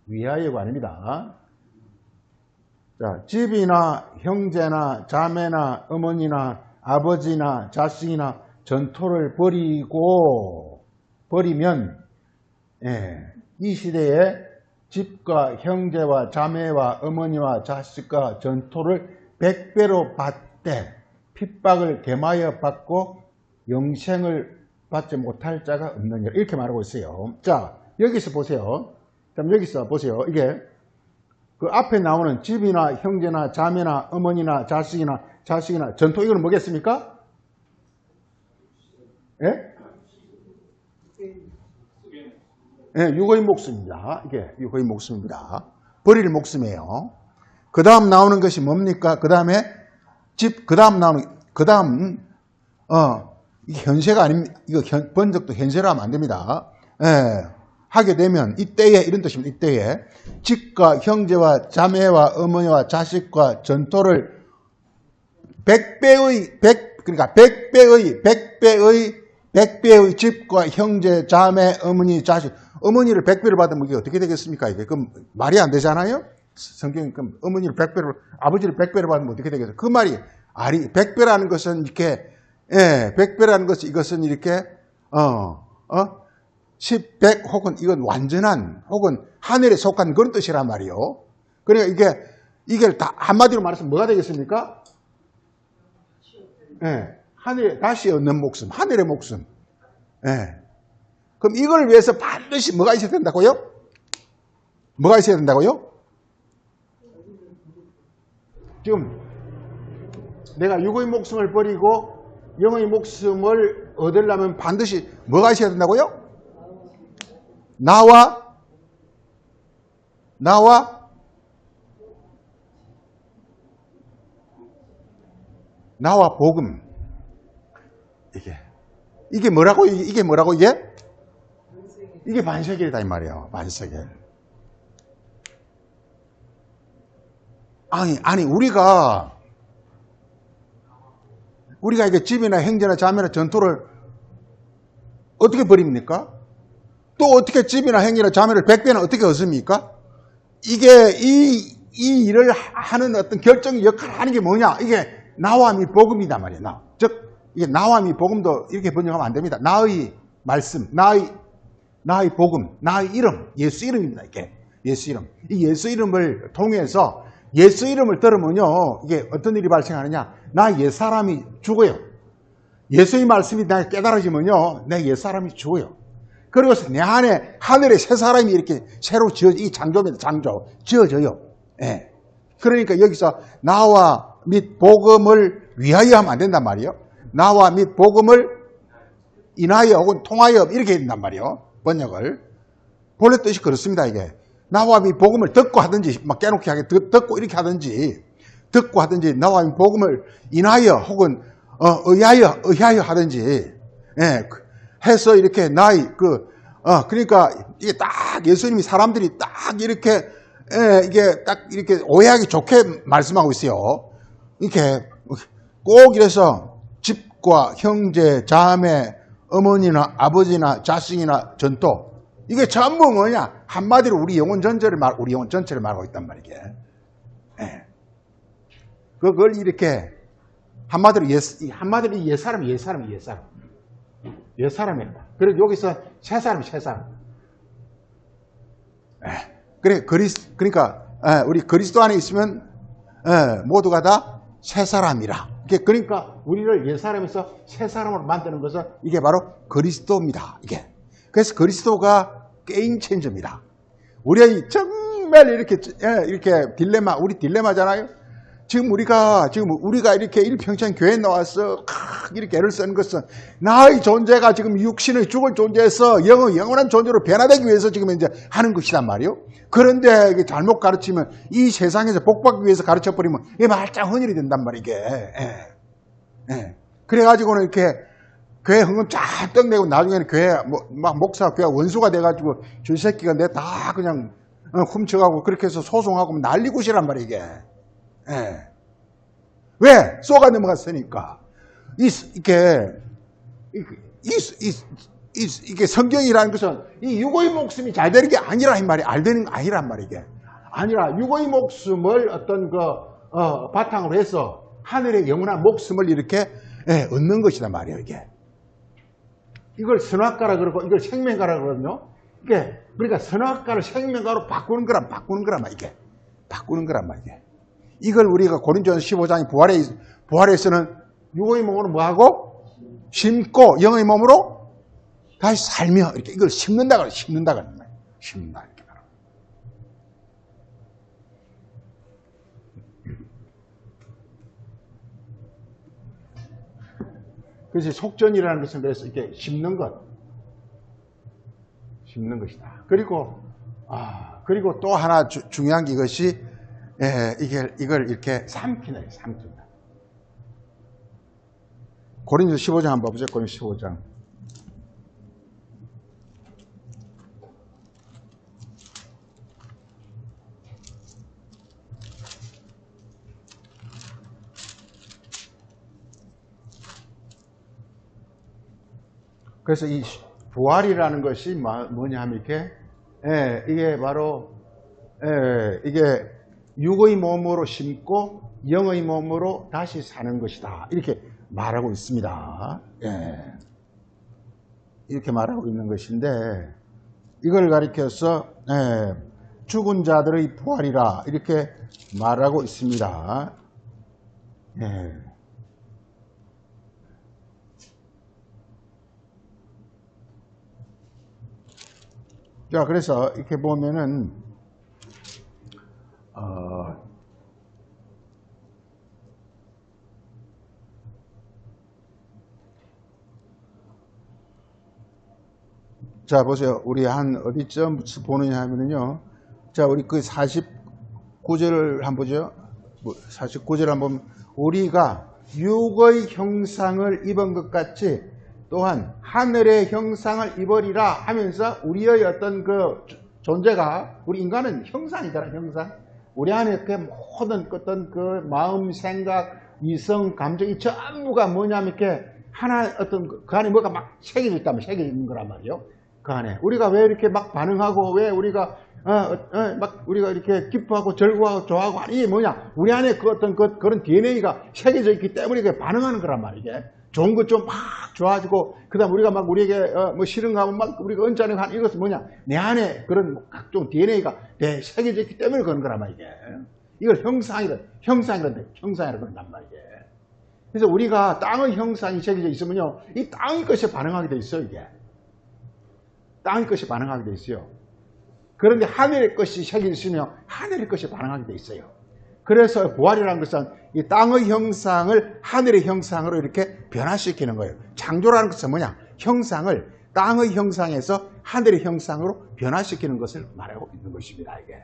위하여가 아닙니다. 자, 집이나 형제나 자매나 어머니나 아버지나 자식이나 전토를 버리면 이 시대에 집과 형제와 자매와 어머니와 자식과 전토를 100배로 받되 핍박을 gem하여 받고 영생을 받지 못할 자가 없느니라, 이렇게 말하고 있어요. 자, 여기서 보세요. 이게 그 앞에 나오는 집이나 형제나 자매나 어머니나 자식이나 전토, 이거는 뭐겠습니까? 육의 목숨입니다. 이게 육의 목숨입니다. 버릴 목숨이에요. 그 다음 나오는 것이 뭡니까? 그 다음 이게 현세가 아닙니다. 이거 번역도 현세로 하면 안 됩니다. 하게 되면 이때에, 이런 뜻입니다. 이때에 집과 형제와 자매와 어머니와 자식과 전토를 100배의 집과 형제, 자매, 어머니, 자식, 어머니를 100배를 받으면 이게 어떻게 되겠습니까? 이게 그럼 말이 안 되잖아요? 성경이 그럼 어머니를 100배를, 아버지를 100배를 받으면 어떻게 되겠어요? 그 말이 100배라는 것은 이렇게 100배라는 것이 이것은 이렇게 10, 100 혹은 이건 완전한 혹은 하늘에 속한 그런 뜻이란 말이요. 그러니까 이게 다 한마디로 말해서 뭐가 되겠습니까? 하늘에 다시 얻는 목숨, 하늘의 목숨. 그럼 이걸 위해서 반드시 뭐가 있어야 된다고요? 뭐가 있어야 된다고요? 지금 내가 육의 목숨을 버리고 영의 목숨을 얻으려면 반드시 뭐가 있어야 된다고요? 나와 복음. 이게 뭐라고 이게? 이게 반세겔이다 이 말이에요. 반세겔. 아니 우리가 이게 집이나 행제나 자매나 전토를 어떻게 버립니까? 또 어떻게 집이나 행제나 자매를 100배나 어떻게 얻습니까? 이게 이 일을 하는 어떤 결정의 역할을 하는 게 뭐냐? 이게 나와 및 복음이다 말이에요. 즉 이게 나와 및 복음도 이렇게 번역하면 안 됩니다. 나의 말씀, 나의 복음, 나의 이름, 예수 이름입니다. 이게 예수 이름. 이 예수 이름을 통해서 예수 이름을 들으면요, 이게 어떤 일이 발생하느냐? 나 옛사람이 죽어요. 예수의 말씀이 나에 깨달아지면요, 내 옛사람이 죽어요. 그리고서 내 안에 하늘에 새 사람이 이렇게 새로 이 창조입니다. 창조. 지어져요. 예. 그러니까 여기서 나와 및 복음을 위하여 하면 안 된단 말이에요. 나와 및 복음을 인하여 혹은 통하여 이렇게 된단 말이에요. 번역을. 본래 뜻이 그렇습니다, 이게. 나와 및 복음을 듣고 하든지, 막 깨놓게 하게 듣고 이렇게 하든지, 나와 및 복음을 인하여 혹은, 의하여 하든지, 예, 해서 이렇게 그러니까 이게 딱 예수님이 사람들이 딱 이렇게, 예, 이게 딱 이렇게 오해하기 좋게 말씀하고 있어요. 이렇게 꼭 이래서 집과 형제, 자매, 어머니나 아버지나 자식이나 전토, 이게 전부 뭐냐? 한마디로 우리 영혼 전체를 말하고 있단 말이게. 예. 그걸 이렇게 한마디로 옛사람이다. 그리고 여기서 새 사람. 예. 그러니까 우리 그리스도 안에 있으면 모두가 다 새 사람이라. 그러니까 우리를 옛사람에서 새 사람으로 만드는 것은 이게 바로 그리스도입니다. 이게. 그래서 그리스도가 게임 체인저입니다. 우리가 정말 이렇게 딜레마, 우리 딜레마잖아요. 지금 우리가 이렇게 일평생 교회에 나와서 이렇게 애를 쓰는 것은 나의 존재가 지금 육신의 죽을 존재에서 영원한 존재로 변화되기 위해서 지금 이제 하는 것이란 말이에요. 그런데 이게 잘못 가르치면 이 세상에서 복받기 위해서 가르쳐버리면 이게 말짱 헌일이 된단 말이에요. 예. 그래가지고는 이렇게 교회 헌금 쫙 내고 나중에는 교회 막 목사 교회 원수가 돼가지고 저 새끼가 내 다 그냥 훔쳐가고 그렇게 해서 소송하고 난리굿이란 말이에요. 이게. 예. 왜? 쏘가 넘어갔으니까. 이게 성경이라는 것은 이 육의 목숨이 잘 되는 게 아니라 이 말이 아니란 말이에요. 이게. 아니라 육의 목숨을 어떤 바탕으로 해서 하늘의 영원한 목숨을 이렇게 얻는 것이다 말이에요. 이게. 이걸 선악과라 그러고 이걸 생명과라 그러거든요. 그러니까 선악과를 생명과로 바꾸는 거란 말이에요. 이걸 우리가 고린도전서 15장의 부활에서는 육의 몸으로 뭐하고? 심고 영의 몸으로 다시 살며 이렇게 이걸 심는다 그래요. 심는다 이렇게 말하고. 그래서 속전이라는 것은 그래서 이렇게 심는 것이다. 그리고 또 하나 중요한 게 이것이 이걸 이렇게 삼킨다. 고린도서 15장 한번 봐보세요. 고린도서 15장. 그래서 이 부활이라는 것이 뭐냐 하면 이게 바로 이게 육의 몸으로 심고 영의 몸으로 다시 사는 것이다. 이렇게 말하고 있습니다. 이렇게 말하고 있는 것인데 이걸 가리켜서 죽은 자들의 부활이라 이렇게 말하고 있습니다. 자, 그래서 이렇게 보면은 자, 보세요. 우리 한 어디쯤 보느냐 하면은요. 자, 우리 그 49절을 한번 보죠. 49절 한번 보면 우리가 육의 형상을 입은 것 같이 또한 하늘의 형상을 입으리라 하면서 우리의 어떤 그 존재가, 우리 인간은 형상이잖아, 형상. 우리 안에 그 모든 어떤 그 마음, 생각, 이성, 감정이 전부가 뭐냐면 이렇게 하나 어떤 그 안에 뭐가 막 새겨져 있다면 새겨져 있는 거란 말이에요. 그 안에 우리가 왜 이렇게 막 반응하고, 왜 우리가 막 우리가 이렇게 기뻐하고 절구하고 좋아하고, 이게 뭐냐, 우리 안에 그 어떤 그런 DNA가 새겨져 있기 때문에 이게 반응하는 거란 말이에요. 이게 좋은 것 좀 막 좋아지고, 그 다음 우리가 막 우리에게 뭐 싫은 거 하면 막 우리가 언짢은 거 하는, 이것은 뭐냐, 내 안에 그런 각종 DNA가 새겨져 있기 때문에 그런 거란 말이에요. 이걸 형상이라고 그런단 말이에요. 그래서 우리가 땅의 형상이 새겨져 있으면요, 이 땅의 것에 반응하게 돼 있어요. 이게 땅의 것이 반응하게 돼 있어요. 그런데 하늘의 것이 새겨져 있으면 하늘의 것이 반응하게 돼 있어요. 그래서 부활이라는 것은 이 땅의 형상을 하늘의 형상으로 이렇게 변화시키는 거예요. 창조라는 것은 뭐냐? 형상을 땅의 형상에서 하늘의 형상으로 변화시키는 것을 말하고 있는 것입니다. 이게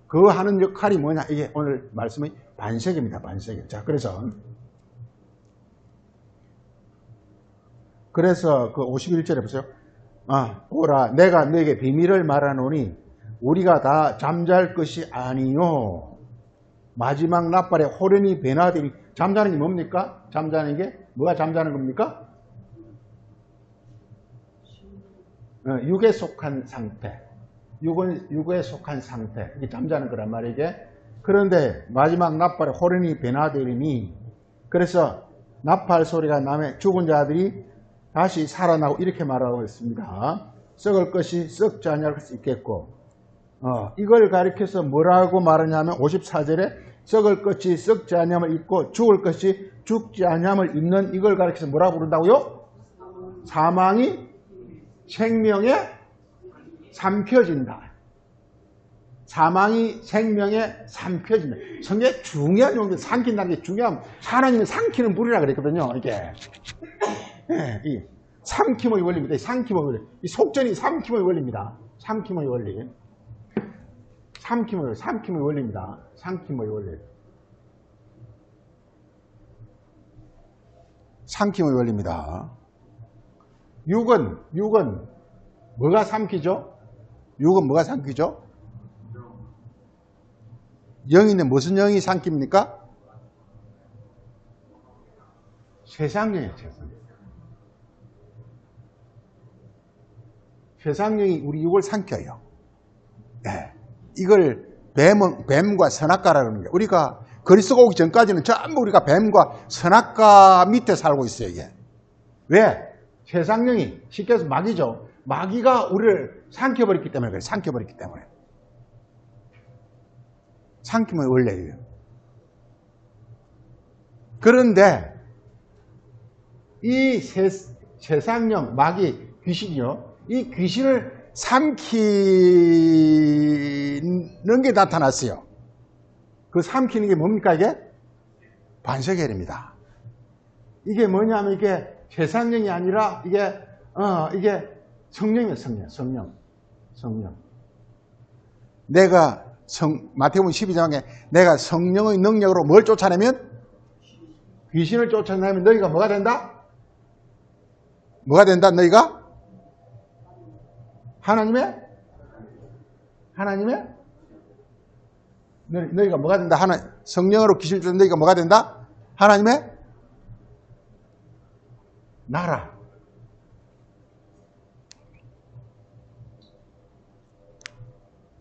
그 하는 역할이 뭐냐? 이게 오늘 말씀의 반석입니다. 반석. 자, 그래서 그 51절에 보세요. 보라, 내가 너에게 비밀을 말하노니 우리가 다 잠잘 것이 아니요 마지막 나팔에 호련히 변화되니. 잠자는 게 뭡니까? 잠자는 게 뭐가 잠자는 겁니까? 육에 속한 상태, 육에 속한 상태, 이게 잠자는 거란 말이에요. 그런데 마지막 나팔에 호련히 변화되니, 그래서 나팔 소리가 나면 죽은 자들이 다시 살아나고, 이렇게 말하고 있습니다. 썩을 것이 썩지 아니할 수 있겠고, 이걸 가리켜서 뭐라고 말하냐면 54절에 썩을 것이 썩지 아니함을 입고 죽을 것이 죽지 아니함을 입는, 이걸 가리켜서 뭐라고 부른다고요? 사망이 생명에 삼켜진다. 사망이 생명에 삼켜진다. 성경에 중요한 용도, 삼킨다는 게 중요하면 하나님은 삼키는 불이라 그랬거든요. 이게 이 삼킴의 원리입니다. 이 삼킴의 원리, 이 속전이 삼킴의 원리입니다. 삼킴의 원리. 삼킴의 원리입니다. 삼킴의 원리. 삼킴의 원리입니다. 육은 뭐가 삼키죠? 육은 뭐가 삼키죠? 영인데 무슨 영이 삼킵니까? 세상령이에요. 세상령이 우리 육을 삼켜요. 네. 이걸 뱀과 선악과라는 거예요. 우리가 그리스도가 오기 전까지는 전부 우리가 뱀과 선악과 밑에 살고 있어요. 이게 왜? 세상령이, 쉽게 해서 마귀죠. 마귀가 우리를 삼켜버렸기 때문에 그래요. 삼켜버렸기 때문에. 삼킴의 원래예요. 그런데 이 세상령, 마귀, 귀신이요, 이 귀신을 삼키는 게 나타났어요. 그 삼키는 게 뭡니까? 이게 반석혈입니다. 이게 뭐냐면 이게 세상령이 아니라 이게 성령이에요. 성령. 내가 마태복음 12장에 내가 성령의 능력으로 뭘 쫓아내면? 귀신을 쫓아내면 너희가 뭐가 된다? 뭐가 된다? 너희가? 너희가 뭐가 된다? 성령으로 귀신을 쫓는 너희가 뭐가 된다? 하나님의 나라.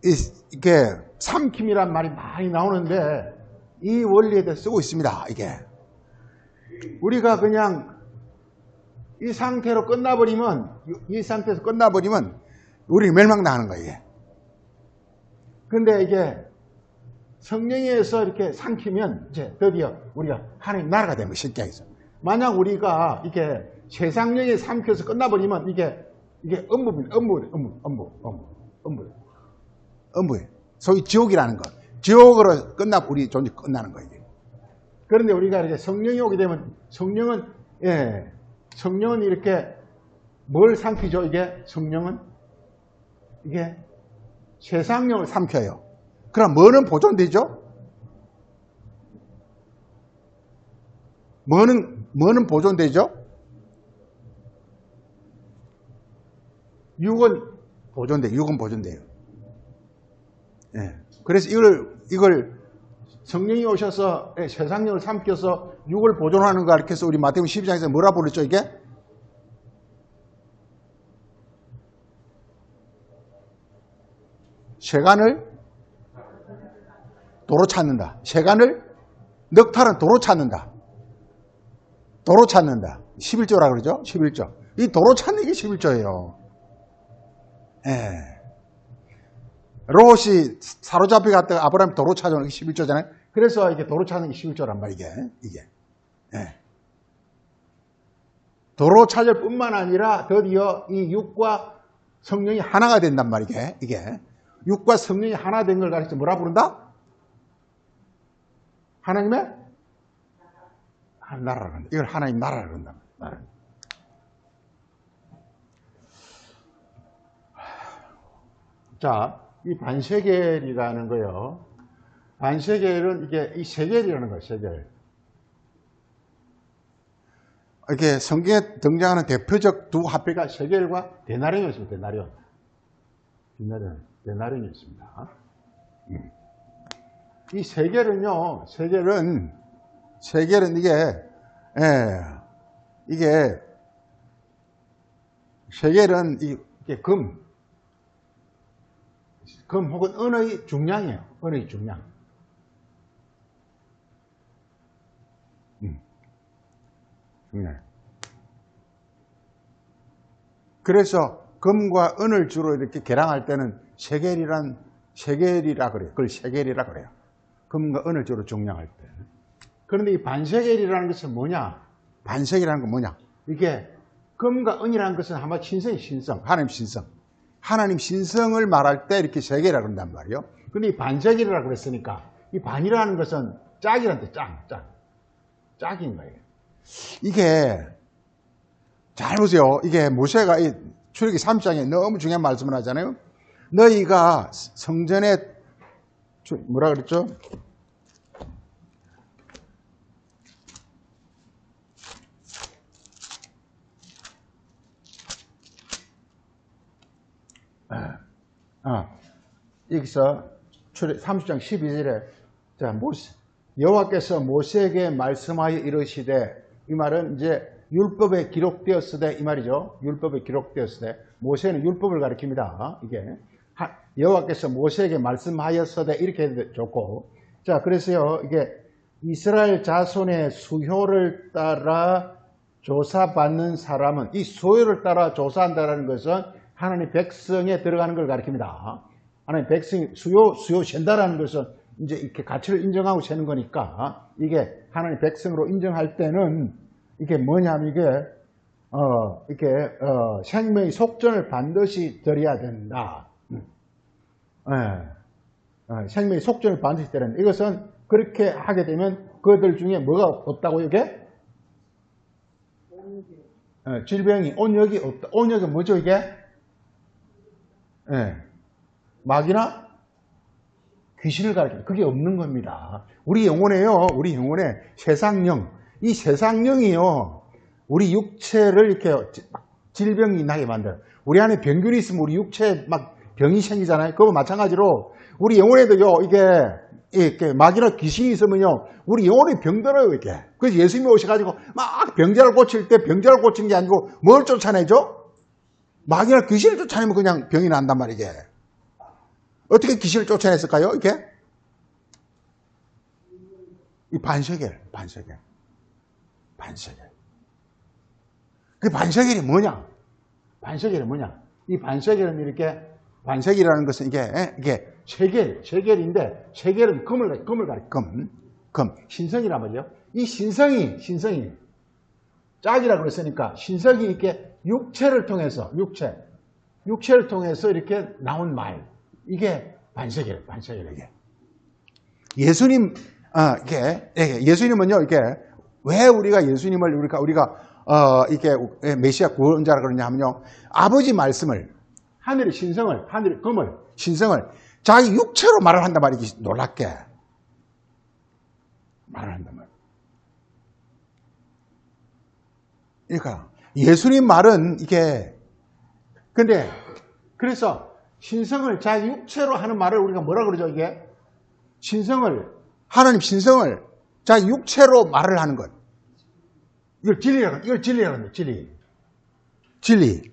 이게 삼킴이란 말이 많이 나오는데 이 원리에 대해 쓰고 있습니다. 이게 우리가 그냥 이 상태에서 끝나버리면 우리 멸망당하는 거예요. 근데 이게 성령에서 이렇게 삼키면 이제 드디어 우리가 하나님 나라가 되는 거예요. 쉽게 해서. 만약 우리가 이게 세상령에 삼켜서 끝나버리면 이게 음부입니다. 음부예요. 소위 지옥이라는 거. 지옥으로 우리 존재 끝나는 거예요. 그런데 우리가 이렇게 성령이 오게 되면 성령은 이렇게 뭘 삼키죠? 성령은 세상령을 삼켜요. 그럼 뭐는 보존되죠? 뭐는 보존되죠? 육은 보존돼. 육은 보존돼요. 예. 그래서 이걸 성령이 오셔서 세상력을 삼켜서 육을 보존하는 거 가르쳐서 우리 마태복음 12장에서 뭐라 부르죠, 이게? 세간을 도로 찾는다. 세간을 넉탈은 도로 찾는다. 도로 찾는다. 11조라 그러죠? 11조. 이 도로 찾는 게 11조예요. 예. 롯이 사로잡혀 갔다가 아브라함이 도로 찾아오는 게 11조잖아요. 그래서 이게 도로 찾는 게 11조란 말이게. 이게. 예. 도로 찾을 뿐만 아니라 드디어 이 육과 성령이 하나가 된단 말이게. 이게. 육과 성령이 하나 된 걸 가르쳐 뭐라 부른다? 하나님의 나라라 그런다. 이걸 하나님 나라라 그런다. 나라. 자, 이 반세겔이라는 거요. 반세겔은 이게 이 세겔이라는 거예요. 세겔. 이게 성경에 등장하는 대표적 두 화폐가 세겔과 데나리온이었습니다. 데나리온이 있습니다. 이 세겔은요. 세겔은 이게 세겔은 이게 금 혹은 은의 중량이에요. 은의 중량. 중량. 그래서 금과 은을 주로 이렇게 계량할 때는 세겔이라 그래요. 그걸 세겔이라 그래요. 금과 은을 주로 중량할 때. 그런데 이 반세겔이라는 것은 뭐냐? 반세겔이라는 건 뭐냐? 이게 금과 은이라는 것은 아마 신성의 신성, 하나님 신성. 하나님 신성을 말할 때 이렇게 세겔이라고 그런단 말이에요. 근데 이 반세겔이라고 그랬으니까 이 반이라는 것은 짝이란 뜻, 짝인 거예요. 이게 잘 보세요. 이게 모세가 출애굽기 3장에 너무 중요한 말씀을 하잖아요. 너희가 성전에 뭐라 그랬죠? 여기서 30장 12절에 여호와께서 모세에게 말씀하여 이르시되, 이 말은 이제 율법에 기록되었으되 이 말이죠. 율법에 기록되었으되, 모세는 율법을 가리킵니다. 이게 여호와께서 모세에게 말씀하였으되 이렇게 좋고, 자 그래서요 이게 이스라엘 자손의 수효를 따라 조사받는 사람은, 이 수효를 따라 조사한다는 것은 하나님 백성에 들어가는 걸 가리킵니다. 하나님 백성이 수요 센다라는 것은 이제 이렇게 가치를 인정하고 세는 거니까, 이게 하나님 백성으로 인정할 때는 이게 뭐냐면 이게 생명의 속전을 반드시 드려야 된다. 생명의 속전을 반드시 드려야 된다. 이것은 그렇게 하게 되면 그들 중에 뭐가 없다고 이게? 질병이, 온역이 없다. 온역은 뭐죠 이게? 마귀나 귀신을 가리킵니다. 그게 없는 겁니다. 우리 영혼에요. 우리 영혼에 세상령, 이 세상령이요. 우리 육체를 이렇게 질병이 나게 만들어요. 우리 안에 병균이 있으면 우리 육체에 막 병이 생기잖아요. 그거 마찬가지로 우리 영혼에도요. 이게 마귀나 귀신이 있으면요. 우리 영혼이 병들어요. 이게. 그래서 예수님이 오셔가지고 막 병자를 고칠 때 병자를 고친 게 아니고 뭘 쫓아내죠? 마귀나 귀신을 쫓아내면 그냥 병이 난단 말이게. 어떻게 귀신을 쫓아냈을까요? 이게? 이 반세겔. 그 반세겔이 뭐냐? 이 반세겔은 이렇게, 반세겔이라는 것은 이게 세겔인데, 세겔은 금을 가리켜. 금. 신성이란 말이죠. 이 신성이 짝이라고 그랬으니까, 신성이 이렇게 육체를 통해서 이렇게 나온 말. 이게 반세겔, 이게. 예수님, 예수님은요, 왜 우리가 예수님을 이게 메시아 구원자라 그러냐 하면요, 아버지 말씀을, 하늘의 금을, 신성을 자기 육체로 말을 한단 말이지, 놀랍게. 말을 한단 말이에요. 그러니까, 예수님 말은 근데 그래서 신성을 자기 육체로 하는 말을 우리가 뭐라 그러죠, 이게? 하나님 신성을 자기 육체로 말을 하는 것. 이걸 진리라고 합니다, 진리.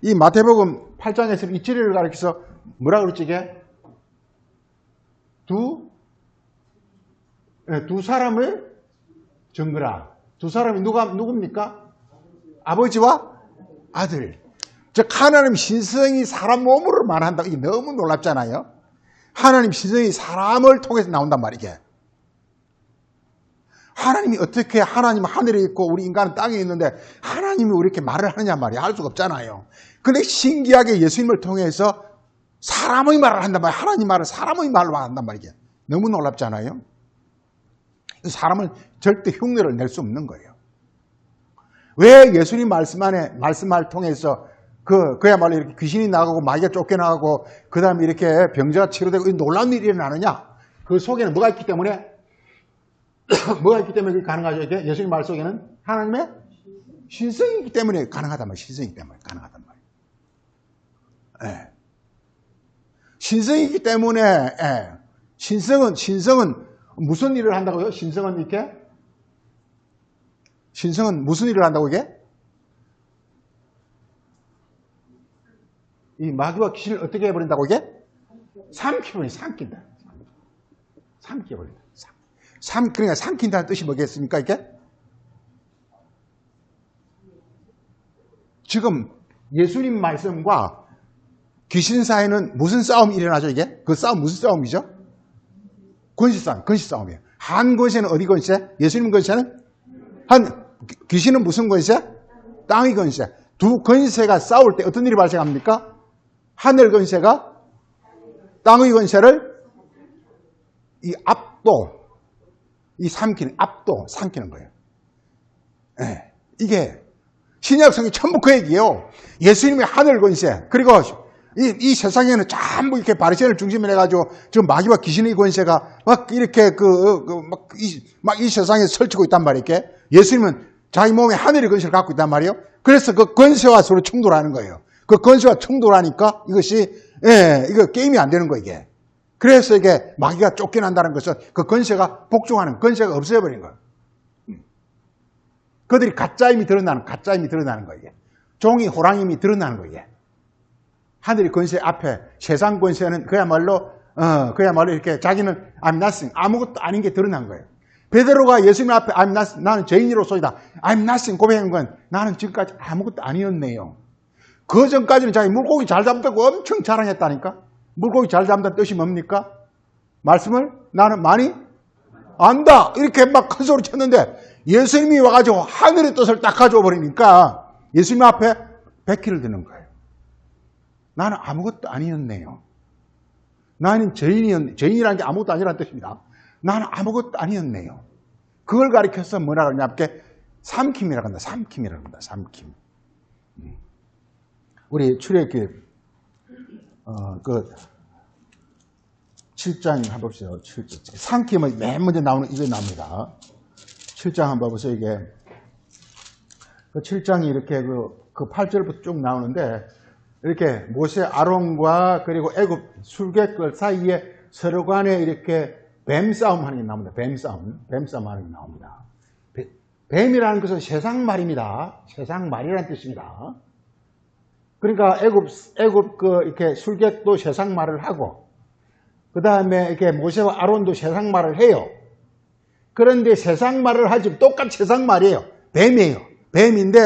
이 마태복음 8장에서 이 진리를 가리켜서 뭐라 그랬지, 이게? 두 사람을 정거라. 두 사람이 누굽니까? 아버지와 아들. 즉 하나님 신성이 사람 몸으로 말한다. 이게 너무 놀랍잖아요. 하나님 신성이 사람을 통해서 나온단 말이게. 하나님이 어떻게 하나님 하늘에 있고 우리 인간은 땅에 있는데 하나님이 왜 이렇게 말을 하느냐 말이야. 할 수가 없잖아요. 근데 신기하게 예수님을 통해서 사람의 말을 한단 말이야. 하나님 말을 사람의 말로 한단 말이게. 너무 놀랍잖아요. 사람은 절대 흉내를 낼 수 없는 거예요. 왜 예수님 말씀을 통해서 그야말로 이렇게 귀신이 나가고 마귀가 쫓겨나가고 그 다음에 이렇게 병자가 치료되고 이 놀라운 일이 일어나느냐? 그 속에는 뭐가 있기 때문에 그게 가능하죠. 이게 예수님 말 속에는 하나님의 신성이기 때문에 가능하단 말이에요. 신성이기 때문에 가능하단 말이에요. 예. 신성이기 때문에 신성은 무슨 일을 한다고요? 신성은 무슨 일을 한다고 이게? 이 마귀와 귀신을 어떻게 해버린다고 이게? 삼킨다. 그러니까 삼킨다는 뜻이 뭐겠습니까, 이게? 지금 예수님 말씀과 귀신 사이는 무슨 싸움이 일어나죠, 이게? 그 싸움 무슨 싸움이죠? 권시 싸움이에요. 한 권세는 어디 권세? 예수님 권세는? 귀신은 무슨 권세? 땅의 권세. 두 권세가 싸울 때 어떤 일이 발생합니까? 하늘 권세가 땅의 권세를 삼키는 거예요. 네. 이게 신약성이 전부 그 얘기예요. 예수님의 하늘 권세, 그리고 이 세상에는 전부 이렇게 바리새인을 중심으로 해가지고 지금 마귀와 귀신의 권세가 막 이렇게 이 세상에 설치고 있단 말이에요. 예수님은 자기 몸에 하늘의 권세를 갖고 있단 말이에요. 그래서 그 권세와 서로 충돌하는 거예요. 그 권세와 충돌하니까 이거 게임이 안 되는 거예요, 이게. 그래서 이게 마귀가 쫓겨난다는 것은 그 권세가 복종하는, 권세가 없어져버린 거예요. 그들이 가짜임이 드러나는 거예요, 이게. 종이 호랑임이 드러나는 거예요, 이게. 하늘의 권세 앞에 세상 권세는 그야말로 이렇게 자기는 I'm nothing, 아무것도 아닌 게 드러난 거예요. 베드로가 예수님 앞에 I'm nothing, 나는 죄인으로소이다. I'm nothing 고백한 건 나는 지금까지 아무것도 아니었네요. 그 전까지는 자기 물고기 잘 잡다고 엄청 자랑했다니까. 물고기 잘 잡는다는 뜻이 뭡니까? 말씀을 나는 많이 안다. 이렇게 막 큰 소리 쳤는데 예수님이 와가지고 하늘의 뜻을 딱 가져와 버리니까 예수님 앞에 백기를 드는 거예요. 나는 아무것도 아니었네요. 나는 죄인이라는 게 아무것도 아니라는 뜻입니다. 나는 아무것도 아니었네요. 그걸 가리켜서 뭐라 그러냐, 앞에 삼킴이라고 한다. 삼킴이라고 한다. 삼킴. 우리 출애굽기 7장 한번 봅시다. 삼킴은 맨 먼저 나오는 이거 나옵니다. 7장 한번 보세요. 이게 그 7장이 이렇게 그 8절부터 쭉 나오는데 이렇게 모세 아론과 그리고 애굽 술객들 사이에 서로 간에 이렇게 뱀 싸움 하는 게 나옵니다. 뱀 싸움 하는 게 나옵니다. 뱀이라는 것은 세상 말입니다. 세상 말이라는 뜻입니다. 그러니까 애굽 이렇게 술객도 세상 말을 하고, 그 다음에 이렇게 모세와 아론도 세상 말을 해요. 그런데 세상 말을 하지 똑같이 세상 말이에요. 뱀이에요. 뱀인데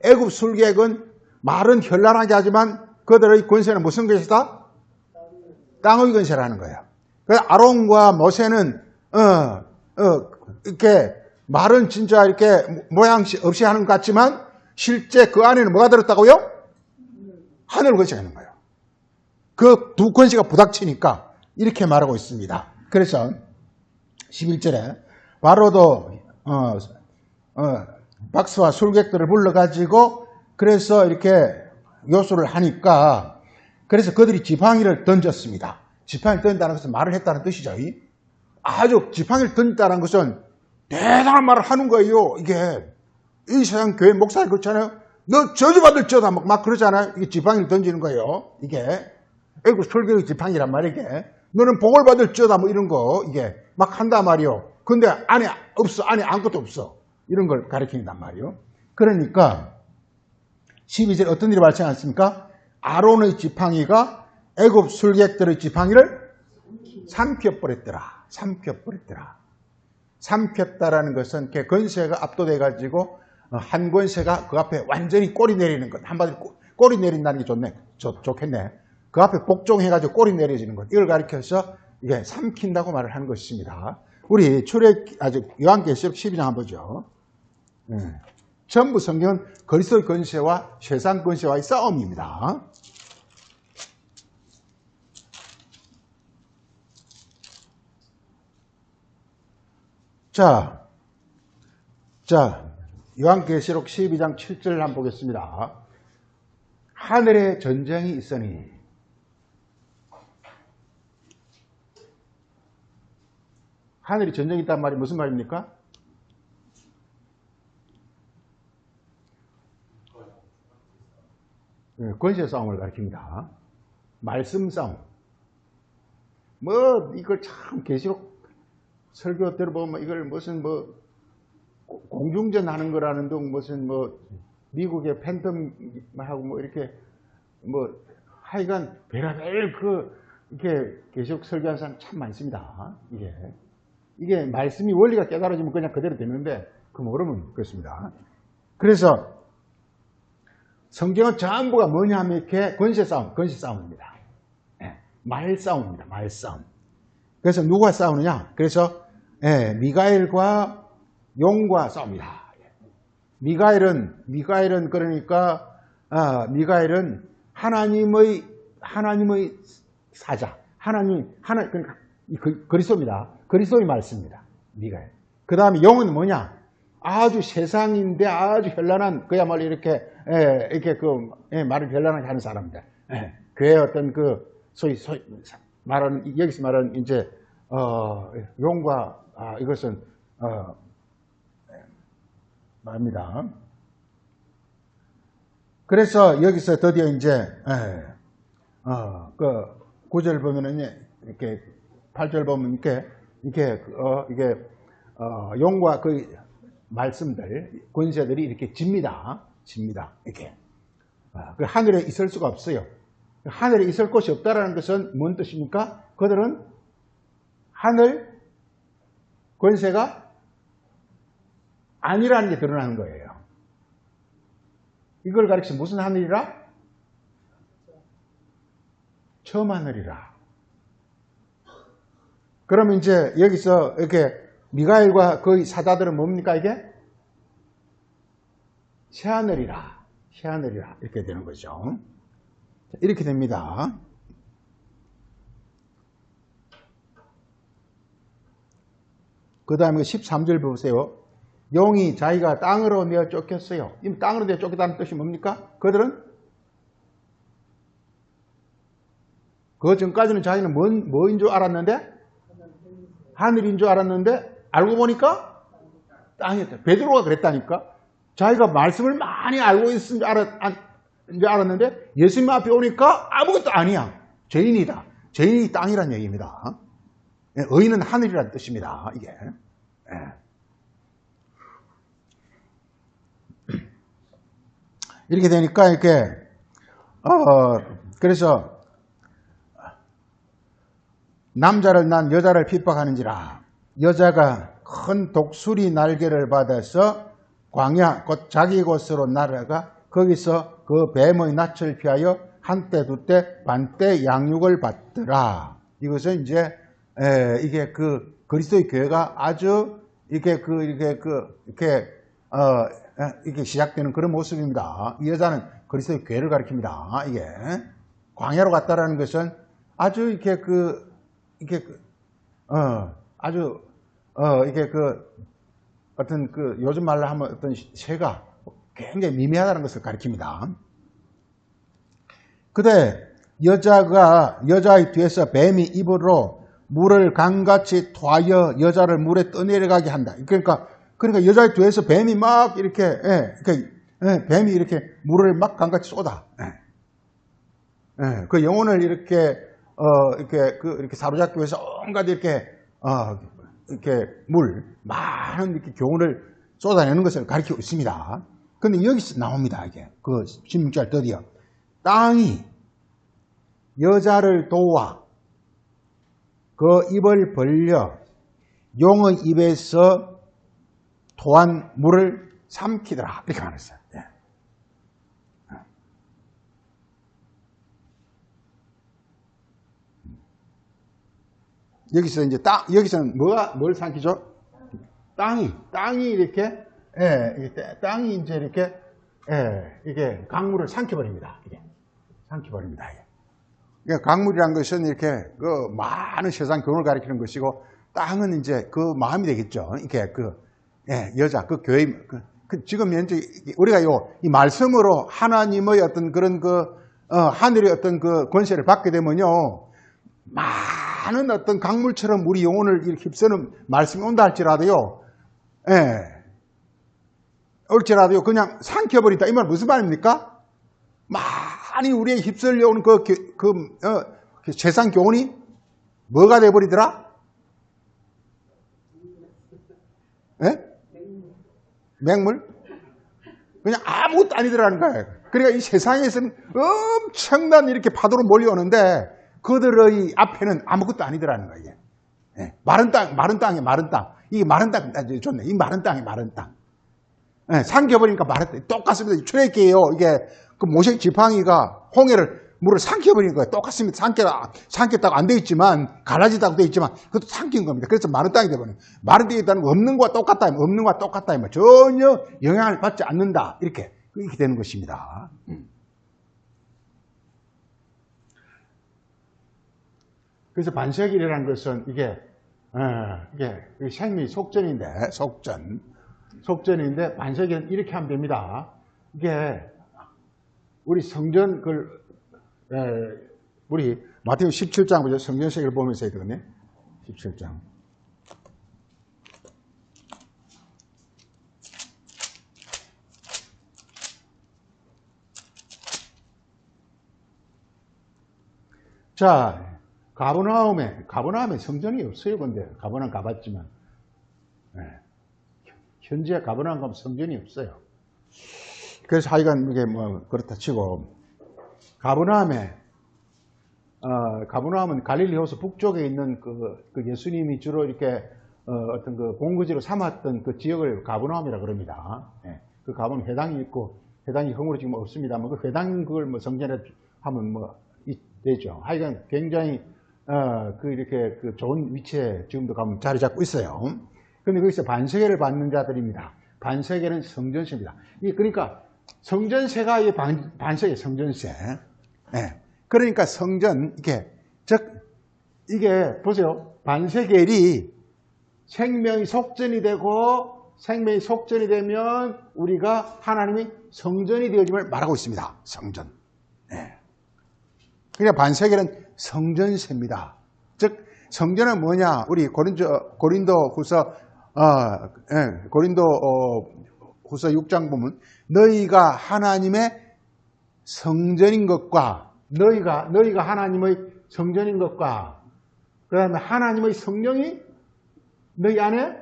애굽 술객은 말은 현란하게 하지만 그들의 권세는 무슨 것이다? 땅의 권세라는 거예요. 그래서 아론과 모세는 이렇게 말은 진짜 이렇게 모양 없이 하는 것 같지만 실제 그 안에는 뭐가 들었다고요? 하늘 권세가 있는 거예요. 그 두 권세가 부닥치니까 이렇게 말하고 있습니다. 그래서 11절에 바로도 박스와 술객들을 불러가지고 그래서 이렇게 요소를 하니까 그래서 그들이 지팡이를 던졌습니다. 지팡이를 던진다는 것은 말을 했다는 뜻이죠. 아주 지팡이를 던졌다는 것은 대단한 말을 하는 거예요. 이게 이 세상 교회 목사님 그렇잖아요. 너 저주받을 쩌다 막 그러잖아요. 이게 지팡이를 던지는 거예요. 이게 애국 설교의 지팡이란 말이야. 이게 너는 복을 받을 쩌다 뭐 이런 거 이게 막 한단 말이요. 근데 안에 없어. 안에 아무것도 없어. 이런 걸 가르친단 말이요. 그러니까 12절 어떤 일이 발생했습니까? 아론의 지팡이가 애굽 술객들의 지팡이를 삼켜버렸더라. 삼켜버렸더라. 삼켰다라는 것은 권세가 압도돼가지고 한 권세가 그 앞에 완전히 꼬리 내리는 것. 한마디로 꼬리 내린다는 게 좋겠네. 그 앞에 복종해가지고 꼬리 내려지는 것. 이걸 가리켜서 이게 삼킨다고 말을 하는 것입니다. 우리 요한계시록 12장 한번 보죠. 전부 성경은 그리스도의 권세와 세상 권세와의 싸움입니다. 자, 요한계시록 12장 7절을 한번 보겠습니다. 하늘에 전쟁이 있으니 하늘에 전쟁이 있단 말이 무슨 말입니까? 권세 싸움을 가리킵니다. 말씀 싸움. 이걸 참 계시록 설교 들어보면 이걸 무슨 공중전 하는 거라는 둥 무슨 미국의 팬텀하고 이렇게 하여간 별의별 이렇게 계시록 설교하는 사람 참 많습니다. 이게 말씀이 원리가 깨달아지면 그냥 그대로 되는데 모르면 그렇습니다. 그래서 성경은 전부가 뭐냐 하면 이렇게 권세 싸움입니다. 말싸움입니다. 말싸움. 그래서 누가 싸우느냐? 그래서 미가엘과 용과 싸웁니다. 미가엘은 그러니까 미가엘은 하나님의 사자, 그러니까 그리스도입니다. 그리스도의 말씀입니다. 미가엘. 그 다음에 용은 뭐냐? 아주 세상인데 아주 현란한 그야말로 이렇게 말을 현란하게 하는 사람들. 그의 어떤 소위 말하는 여기서 말하는 이제 용과 이것은 말입니다. 그래서 여기서 드디어 이제 9절 보면은 이렇게 8절 보면 이게 용과 그 말씀들 권세들이 이렇게 집니다. 이렇게 그 하늘에 있을 수가 없어요. 하늘에 있을 곳이 없다라는 것은 뭔 뜻입니까? 그들은 하늘 권세가 아니라는 게 드러나는 거예요. 이걸 가리켜서 무슨 하늘이라? 저 하늘이라. 그러면 이제 여기서 이렇게 미가엘과 그 사자들은 뭡니까 이게? 새하늘이라 이렇게 되는 거죠. 이렇게 됩니다. 그 다음에 13절 보세요. 용이 자기가 땅으로 내어 쫓겼어요. 이 땅으로 내어 쫓겼다는 뜻이 뭡니까? 그들은 그 전까지는 자기는 뭐인 줄 알았는데? 하늘인 줄 알았는데 알고 보니까 땅이었다. 베드로가 그랬다니까. 자기가 말씀을 많이 알고 있는 줄 알았는데 예수님 앞에 오니까 아무것도 아니야. 죄인이다. 죄인이 땅이란 얘기입니다. 의인은 하늘이라는 뜻입니다. 이게. 이렇게 되니까 이렇게 그래서 남자를 난 여자를 핍박하는지라. 여자가 큰 독수리 날개를 받아서 광야 곧 자기 곳으로 날아가 거기서 그 뱀의 낯을 피하여 한때 두때 반때 양육을 받더라. 이것은 이제 이게 그리스도의 교회가 아주 이렇게 시작되는 그런 모습입니다. 이 여자는 그리스도의 교회를 가리킵니다. 이게 광야로 갔다라는 것은 아주 어떤 요즘 말로 하면 어떤 새가 굉장히 미미하다는 것을 가리킵니다. 그때 여자의 뒤에서 뱀이 입으로 물을 강같이 토하여 여자를 물에 떠내려가게 한다. 그러니까 여자의 뒤에서 뱀이 막 이렇게 예, 뱀이 이렇게 물을 막 강같이 쏟아. 예. 예, 그 영혼을 이렇게 이렇게 사로잡기 위해서 온갖 이렇게 많은 이렇게 교훈을 쏟아내는 것을 가리키고 있습니다. 근데 여기서 나옵니다, 이게. 그 16절 드디어. 땅이 여자를 도와 그 입을 벌려 용의 입에서 토한 물을 삼키더라. 이렇게 말했어요. 예. 여기서 이제 여기서는 뭘 삼키죠? 땅이 이렇게, 땅이 이제 이렇게, 이게 강물을 삼켜버립니다. 이게. 삼켜버립니다. 이게. 그러니까 강물이란 것은 이렇게 그 많은 세상 교훈을 가리키는 것이고, 땅은 이제 그 마음이 되겠죠. 이렇게 여자, 그 교회, 지금 현재 우리가 이 말씀으로 하나님의 어떤 그런 하늘의 어떤 그 권세를 받게 되면요. 많은 어떤 강물처럼 우리 영혼을 이렇게 휩쓰는 말씀이 온다 할지라도요. 올지라도요. 그냥 삼켜버린다. 이 말 무슨 말입니까? 많이 우리의 휩쓸려오는 그 세상 교훈이 뭐가 돼버리더라? 맹물? 그냥 아무것도 아니더라는 거예요. 그러니까 이 세상에서는 엄청난 이렇게 파도로 몰려오는데 그들의 앞에는 아무것도 아니더라는 거예요. 마른 땅에 마른 땅. 이게 마른 땅, 좋네. 이 마른 땅에 마른 땅. 삼켜버리니까 마른 땅. 똑같습니다. 출애굽기예요. 이게 그 모세 지팡이가 물을 삼켜버리는 거예요. 똑같습니다. 삼켰다고 안 돼 있지만, 갈라지다고 돼 있지만, 그것도 삼킨 겁니다. 그래서 마른 땅이 되버려요. 마른 땅이 있다는 건 없는 것과 똑같다. 없는 것과 똑같다. 전혀 영향을 받지 않는다. 이렇게 되는 것입니다. 그래서 반석이라는 것은 이게 생명의 속전인데, 속전인데, 반석이는 이렇게 하면 됩니다. 이게, 우리 성전, 우리 마태복음 17장 보죠. 성전색을 보면서 해야 되거든요. 17장. 자, 가버나움에 성전이 없어요. 근데 가버나움 가봤지만 현재 가버나움 가면 성전이 없어요. 그래서 하여간 이게 그렇다 치고 가버나움은 갈릴리 호수 북쪽에 있는 그 예수님이 주로 이렇게 어떤 그 본거지로 삼았던 그 지역을 가버나움이라 그럽니다. 그 가버나움 회당이 있고 회당이 허물어 지금 없습니다만 그 회당 그걸 성전에 하면 되죠. 하여간 굉장히 이렇게 그 좋은 위치에 지금도 가면 자리 잡고 있어요. 그런데 거기서 반세계를 받는 자들입니다. 반세계는 성전세입니다. 그러니까 성전세가 이 반세계 성전세. 그러니까 성전 이게 보세요. 반세계리 생명이 속전이 되고 생명이 속전이 되면 우리가 하나님의 성전이 되어짐을 말하고 있습니다. 성전. 그러니까 반세계는 성전세입니다. 즉 성전은 뭐냐? 우리 고린도후서 6장 보면 너희가 하나님의 성전인 것과 너희가 하나님의 성전인 것과 그 다음에 하나님의 성령이 너희 안에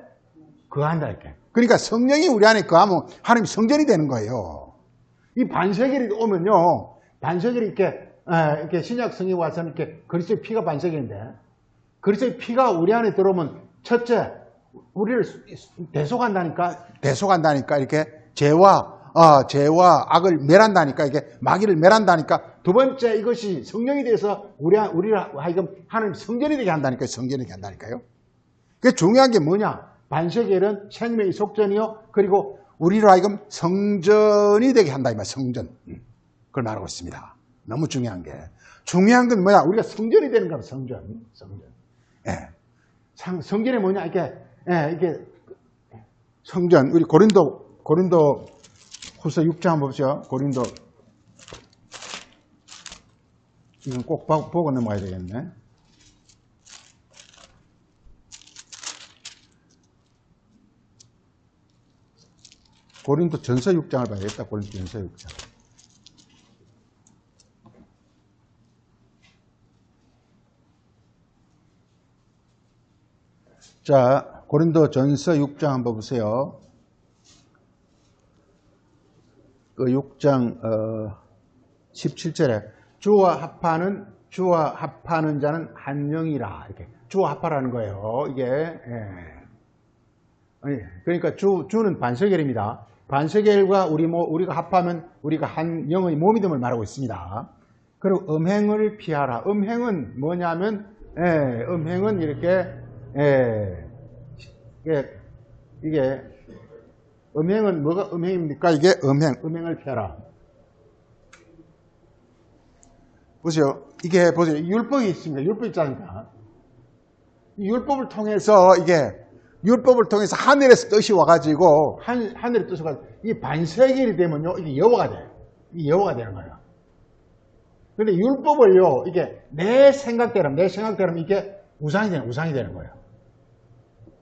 거한다 이렇게. 그러니까 성령이 우리 안에 거하면 하나님 성전이 되는 거예요. 이 반세겔이 오면요, 반세겔이 이렇게 신약 성경에 와서는 이렇게 그리스도의 피가 반세겔인데 그리스도의 피가 우리 안에 들어오면 첫째 우리를 대속한다니까 이렇게 죄와 악을 멸한다니까 이게 마귀를 멸한다니까. 두 번째 이것이 성령이 돼서 우리를 하여금 하나님 성전이 되게 한다니까요. 성전이 되게 한다니까요. 그게 중요한 게 뭐냐? 반세겔은 생명의 속전이요. 그리고 우리를 하여금 성전이 되게 한다 이 말. 성전. 그걸 말하고 있습니다. 너무 중요한 건 뭐냐? 우리가 성전이 되는 거야. 성전. 성전이 뭐냐? 이게 성전. 우리 고린도 후서 6장 한번 보죠. 고린도. 이건 꼭 보고 넘어가야 되겠네. 고린도 전서 6장을 봐야겠다. 고린도 전서 6장. 자, 고린도 전서 6장 한번 보세요. 그 6장 17절에 주와 합하는 자는 한 영이라. 이렇게 주와 합하라는 거예요. 이게 그러니까 주는 반세겔입니다. 반세겔과 우리가 합하면 우리가 한 영의 몸이 됨을 말하고 있습니다. 그리고 음행을 피하라. 음행은 뭐냐면 음행은 이렇게 이게 음행은 뭐가 음행입니까? 이게 음행을 피하라. 보세요. 이게 보세요. 율법이 있습니다. 율법 있지 않습니까? 이 율법을 통해서 하늘에서 뜻이 와가지고 하늘의 뜻이 와가지고 이 반세겔이 되면요 이게 여호와가 돼요. 이게 여호와가 되는 거예요. 근데 율법을요 이게 내 생각대로 이게 우상이 되는 거예요.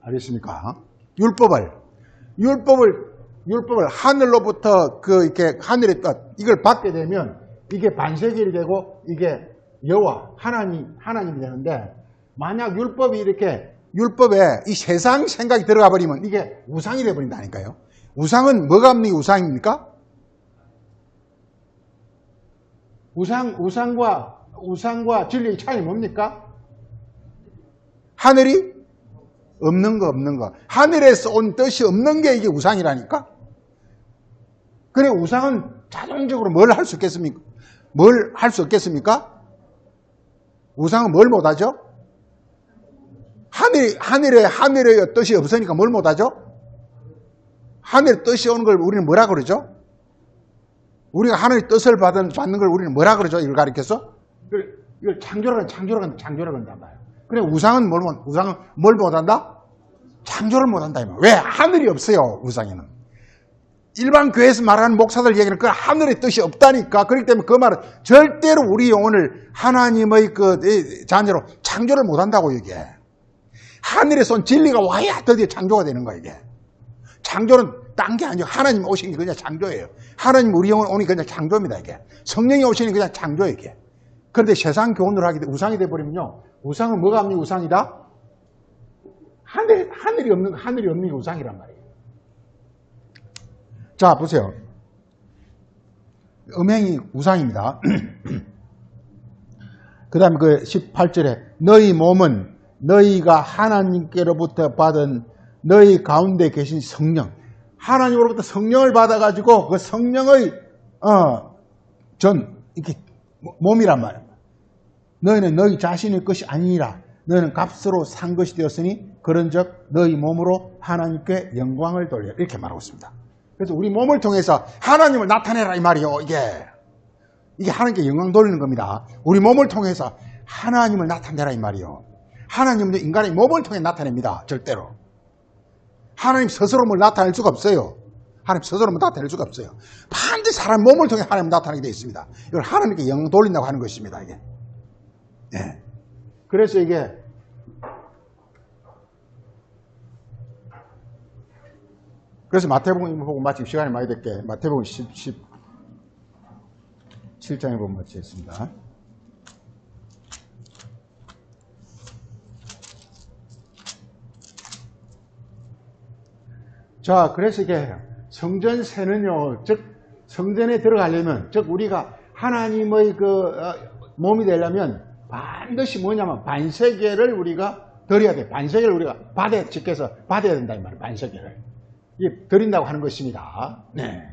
알겠습니까? 율법을 하늘로부터 이렇게 하늘의 뜻 이걸 받게 되면 이게 반세겔이 되고 이게 여호와 하나님이 되는데 만약 율법에 이 세상 생각이 들어가 버리면 이게 우상이 돼 버린다니까요. 우상은 뭐가 없는 우상입니까? 우상과 진리의 차이 뭡니까? 하늘이 없는 거. 하늘에서 온 뜻이 없는 게 이게 우상이라니까? 그래, 우상은 자동적으로 뭘 할 수 있겠습니까? 뭘 할 수 없겠습니까? 우상은 뭘 못하죠? 하늘의 뜻이 없으니까 뭘 못하죠? 하늘의 뜻이 오는 걸 우리는 뭐라 그러죠? 우리가 하늘의 뜻을 받는 걸 우리는 뭐라 그러죠? 이걸 가리켜서? 이걸 창조라고 한단 말이에요. 그래, 우상은 뭘 못한다? 창조를 못한다. 왜? 하늘이 없어요, 우상에는. 일반 교회에서 말하는 목사들 얘기는 그 하늘의 뜻이 없다니까. 그렇기 때문에 그 말은 절대로 우리 영혼을 하나님의 자녀로 창조를 못한다고 얘기해. 하늘에서 온 진리가 와야 드디어 창조가 되는 거야, 이게. 창조는 딴 게 아니고 하나님 오신 게 그냥 창조예요. 하나님 우리 영혼 오니 그냥 창조입니다, 이게. 성령이 오시니 그냥 창조예요, 이게. 그런데 세상 교훈을 하게 돼 우상이 돼버리면요. 우상은 뭐가 없는 우상이다? 하늘이 없는 게 우상이란 말이에요. 자, 보세요. 음행이 우상입니다. 그 다음에 그 18절에 너희 몸은 너희가 하나님께로부터 받은 너희 가운데 계신 성령, 하나님으로부터 성령을 받아가지고 그 성령의 이렇게 몸이란 말이에요. 너희는 너희 자신의 것이 아니니라. 너희는 값으로 산 것이 되었으니 그런즉 너희 몸으로 하나님께 영광을 돌려. 이렇게 말하고 있습니다. 그래서 우리 몸을 통해서 하나님을 나타내라 이 말이요. 이게 하나님께 영광 돌리는 겁니다. 우리 몸을 통해서 하나님을 나타내라 이 말이요. 하나님은 인간의 몸을 통해 나타냅니다. 절대로. 하나님 스스로 뭘 나타낼 수가 없어요. 하나님 스스로 나타낼 수가 없어요. 반드시 사람 몸을 통해 하나님 나타나게 되어 있습니다. 이걸 하나님께 영광 돌린다고 하는 것입니다. 이게. 네. 그래서 이게 그래서 마태복음 보고 마침 시간이 많이 됐게 마태복음 17장에 보면 마치겠습니다. 자, 그래서 이게 성전세는요, 즉 성전에 들어가려면, 즉 우리가 하나님의 몸이 되려면 반드시 뭐냐면 반세겔을 우리가 드려야 돼. 반세겔을 우리가 직해서 받아야 된다 이 말이에요. 반세겔을 이게 드린다고 하는 것입니다. 네,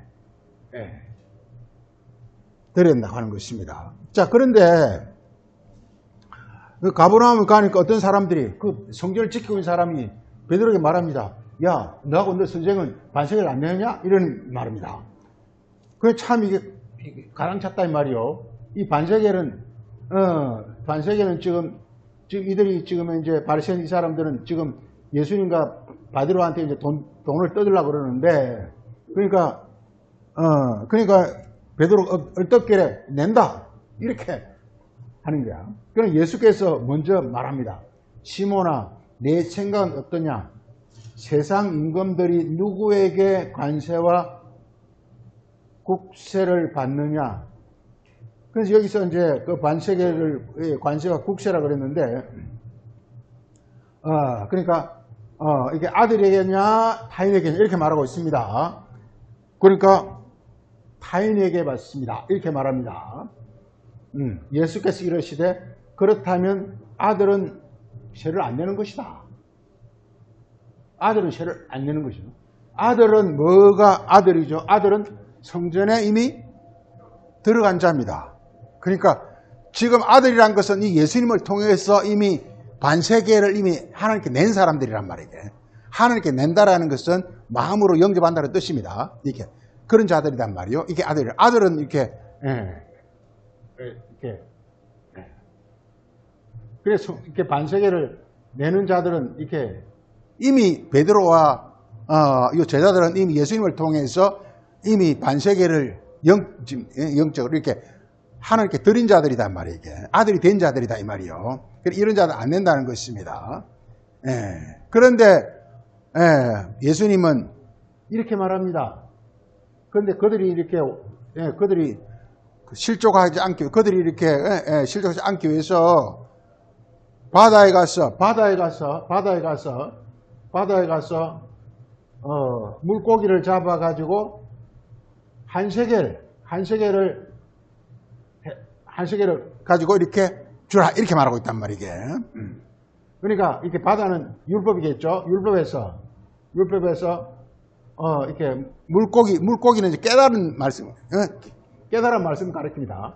드려야 된다고 하는 것입니다. 자, 그런데 가버나움에 가니까 어떤 사람들이 그 성전을 지키고 있는 사람이 베드로에게 말합니다. 야, 너하고 너 선생은 반세겔 안 내느냐? 이런 말입니다. 그게 참 이게 가랑찼다 이 말이요. 이 반세겔은 지금 이들이 지금 이제 바리새인 이 사람들은 지금 예수님과 바디로한테 이제 돈을 뜯으려고 그러는데, 그러니까 베드로 얼떨결에 낸다. 이렇게 하는 거야. 그럼 예수께서 먼저 말합니다. 시몬아, 내 생각은 어떠냐? 세상 임금들이 누구에게 관세와 국세를 받느냐. 그래서 여기서 이제 그 반세계를 관세가 국세라 그랬는데, 그러니까 이게 아들에게냐 타인에게냐 이렇게 말하고 있습니다. 그러니까 타인에게 받습니다. 이렇게 말합니다. 예수께서 이르시되 그렇다면 아들은 세를 안 내는 것이다. 아들은 세를 안 내는 것이죠. 아들은 뭐가 아들이죠? 아들은 성전에 이미 들어간 자입니다. 그러니까 지금 아들이란 것은 이 예수님을 통해서 이미 반세계를 이미 하나님께 낸 사람들이란 말이에요. 하나님께 낸다라는 것은 마음으로 영접한다는 뜻입니다. 이렇게 그런 자들이란 말이에요. 이게 아들은 이렇게 그래서 이렇게 반세계를 내는 자들은 이렇게 이미 베드로와 이 제자들은 이미 예수님을 통해서 이미 반세계를 영적으로 이렇게 하나님께 드린 자들이단 말이에요. 이게 아들이 된 자들이다 이 말이요. 이런 자들 안 낸다는 것입니다. 그런데 예수님은 이렇게 말합니다. 그런데 그들이 이렇게 그들이 실족하지 않기 그들이 이렇게 실족하지 않기 위해서 바다에 가서 물고기를 잡아가지고 한 세계를 가지고 이렇게 주라 이렇게 말하고 있단 말이게. 그러니까 이렇게 바다는 율법이겠죠. 율법에서 이렇게 물고기는 이제 깨달은 말씀 가르칩니다.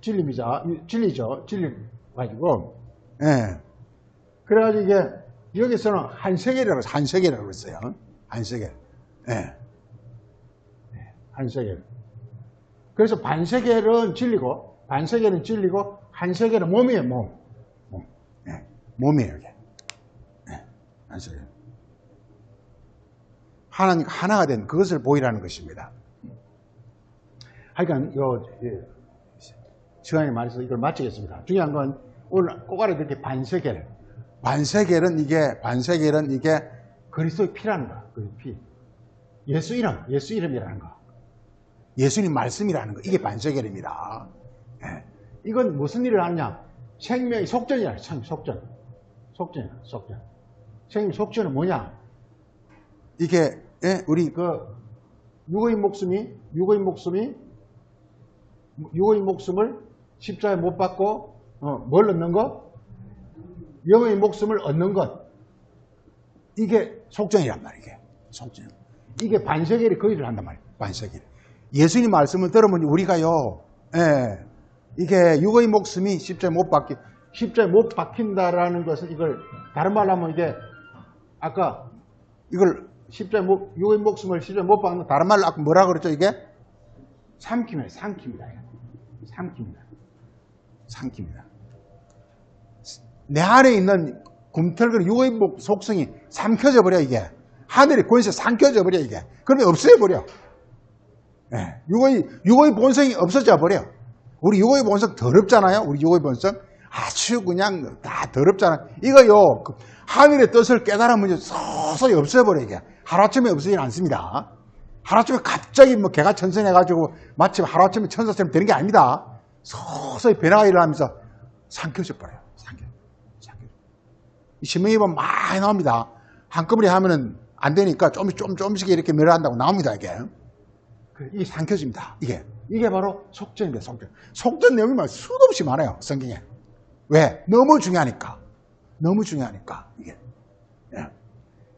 진리죠. 진리 가지고. 그래가지고 이게 여기서는 한 세계라고 그랬어요. 한 세계. 한 세계. 그래서 반세계는 진리고 한 세계는 몸이에요. 몸이에요. 이게. 한 세계. 하나님 하나가 된 그것을 보이라는 것입니다. 하여간 시간이 많이 있어서 이걸 마치겠습니다. 중요한 건 오늘 꼭 알아듣게 반세계는 이게 그리스도의 피라는 거야. 그 피. 예수 이름이라는 거. 예수님 말씀이라는 거. 이게 반세계입니다. 이건 무슨 일을 하느냐? 생명의 속전이야. 속전. 생명의 속전은 뭐냐? 이게 우리 육의 목숨을 십자가에 못 받고 뭘 얻는 것? 영의 목숨을 얻는 것. 이게 속전이란 말이에요. 속전. 이게 반세계를 그 일을 한단 말이에요. 반세계. 예수님 말씀을 들으면 우리가요. 이게 육의 목숨이 십자가에 못 박힌다라는 것은 이걸 다른 말로 하면 이게 아까 이걸 육의 목숨을 십자가에 못 박는 다른 말로 아까 뭐라 그랬죠? 이게 삼킵니다. 내 안에 있는 굼털거리 육의 속성이 삼켜져 버려 이게. 하늘의 권세 삼켜져 버려 이게. 그러면 없어져 버려. 육의 본성이 없어져 버려. 우리 육의 본성 더럽잖아요. 우리 육의 본성 아주 그냥 다 더럽잖아. 이거요 하늘의 뜻을 깨달으면 서서히 없어버려 이게. 하루아침에 없어지진 않습니다. 하루아침에 갑자기 개가 천선해가지고 마치 하루아침에 천사처럼 되는 게 아닙니다. 서서히 변화가 일어나면서 삼켜져 버려요. 신명기 보면 많이 나옵니다. 한꺼번에 하면은 안 되니까 조금씩 이렇게 멸한다고 나옵니다, 이게. 이게 삼켜집니다. 이게 바로 속전입니다, 속전 내용이 막 수도 없이 많아요, 성경에. 왜? 너무 중요하니까, 이게.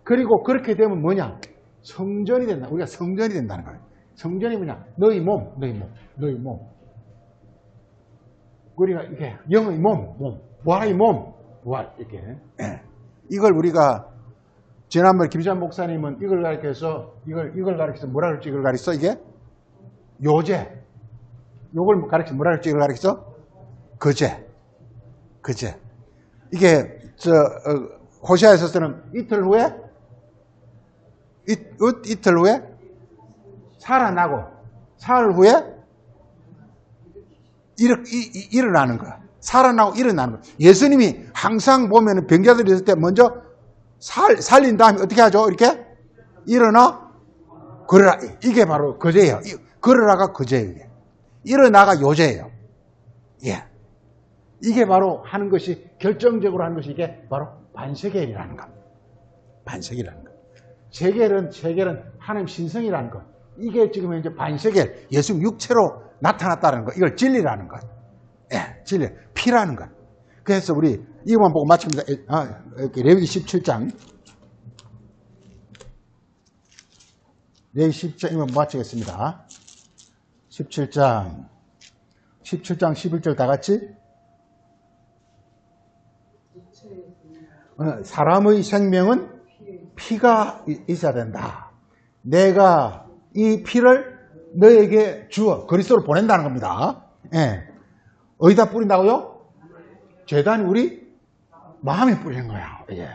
그리고 그렇게 되면 뭐냐? 성전이 된다. 우리가 성전이 된다는 거예요. 성전이 뭐냐? 너희 몸. 우리가 이렇게 영의 몸, 부활의 몸. 이렇게. 이걸 우리가 지난번에 김지한 목사님은 이걸 가르쳐서 뭐라 그랬지? 이걸 가르쳐 이게 요제. 요걸 가르쳐 뭐라 그랬지? 이걸 가르쳐 거제. 이게 호시아에서는 이틀 후에 살아나고 사흘 후에 일어나는 거야. 살아나고 일어나는 거예요. 예수님이 항상 보면 병자들이 있을 때 먼저 살린 다음에 어떻게 하죠? 이렇게 일어나 걸으라. 이게 바로 거제예요. 걸으라가 거제예요. 이게. 일어나가 요제예요. 예. 이게 바로 하는 것이, 결정적으로 하는 것이 이게 바로 반세겔이라는 겁니다. 반세겔이라는 것. 세겔은 하나님 신성이라는 것. 이게 지금 이제 반세겔, 예수 육체로 나타났다는 것. 이걸 진리라는 것. 예, 진리. 피라는 것. 그래서 우리 이것만 보고 마칩니다. 레위기 17장. 레위기 17장 마치겠습니다. 17장 11절 다 같이. 사람의 생명은 피가 있어야 된다. 내가 이 피를 너에게 주어 그리스도로 보낸다는 겁니다. 예. 어디다 뿌린다고요? 제단이 우리 마음에 뿌리는 거야. 예.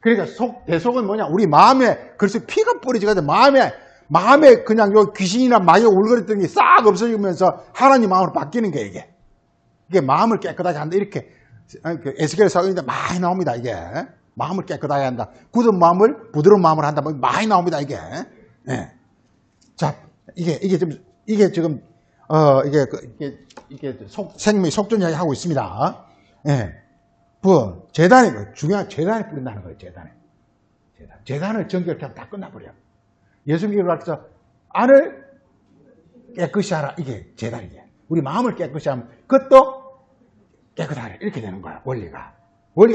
그러니까 대속은 뭐냐? 우리 마음에, 그래서 피가 뿌려지거든. 마음에 그냥 요 귀신이나 마귀가 울거렸던 게 싹 없어지면서 하나님 마음으로 바뀌는 게 이게. 이게 마음을 깨끗하게 한다. 이렇게 에스겔 사건인데 많이 나옵니다. 이게. 마음을 깨끗하게 한다. 굳은 마음을 부드러운 마음을 한다. 많이 나옵니다. 이게. 예. 자, 이게 지금 생명의 속전 이야기 하고 있습니다. 예. 제단에, 중요한 제단에 뿌린다는 거예요, 재단을 정결케 하면 다 끝나버려. 예수님께서 가르쳐서 안을 깨끗이 하라. 이게 재단이에요. 우리 마음을 깨끗이 하면 그것도 깨끗하라. 이렇게 되는 거야, 원리가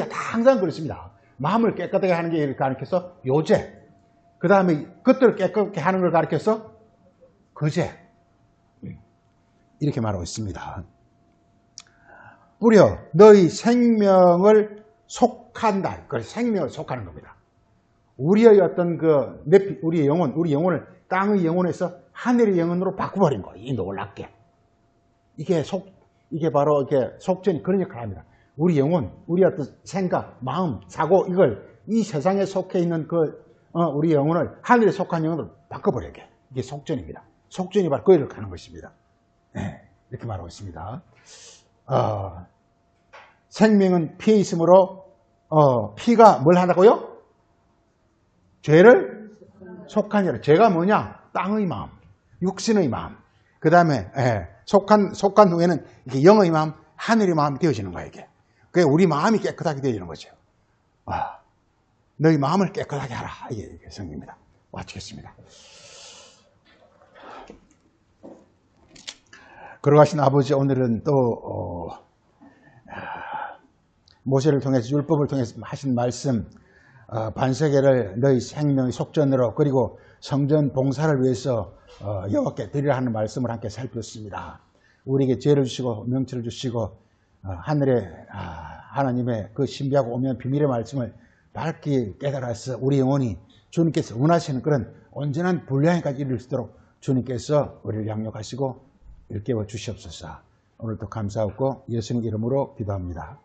다 항상 그렇습니다. 마음을 깨끗하게 하는 게 가르쳐서 요제. 그 다음에 그것들을 깨끗하게 하는 걸 가르쳐서 거제. 이렇게 말하고 있습니다. 뿌려 너희 생명을 속한다. 그 생명을 속하는 겁니다. 우리의 어떤 우리의 영혼을 땅의 영혼에서 하늘의 영혼으로 바꿔버린 거예요. 이 놀랍게. 이게 바로 이게 속전이 그런 역할을 합니다. 우리 영혼, 우리 어떤 생각, 마음, 사고, 이 세상에 속해 있는 우리 영혼을 하늘에 속한 영혼으로 바꿔버리게. 이게 속전입니다. 속전이 바로 그 일을 가는 것입니다. 네, 이렇게 말하고 있습니다. 생명은 피에 있으므로 피가 뭘 한다고요? 죄를 속하니라. 죄가 뭐냐? 땅의 마음, 육신의 마음. 그 다음에 속한 후에는 이게 영의 마음, 하늘의 마음이 되어지는 거예요. 이게. 그게 우리 마음이 깨끗하게 되어지는 거죠. 너희 마음을 깨끗하게 하라. 이게 성경입니다. 마치겠습니다. 걸어가신 아버지, 오늘은 또 모세를 통해서, 율법을 통해서 하신 말씀, 반세계를 너희 생명의 속전으로, 그리고 성전 봉사를 위해서 여호와께 드리라 하는 말씀을 함께 살폈습니다. 우리에게 죄를 주시고 명철을 주시고 하늘의 하나님의 그 신비하고 오묘한 비밀의 말씀을 밝게 깨달아서 우리 영혼이 주님께서 원하시는 그런 온전한 분량에까지 이를 수 있도록 주님께서 우리를 양육하시고 일깨워 주시옵소서. 오늘도 감사하고 예수님 이름으로 기도합니다.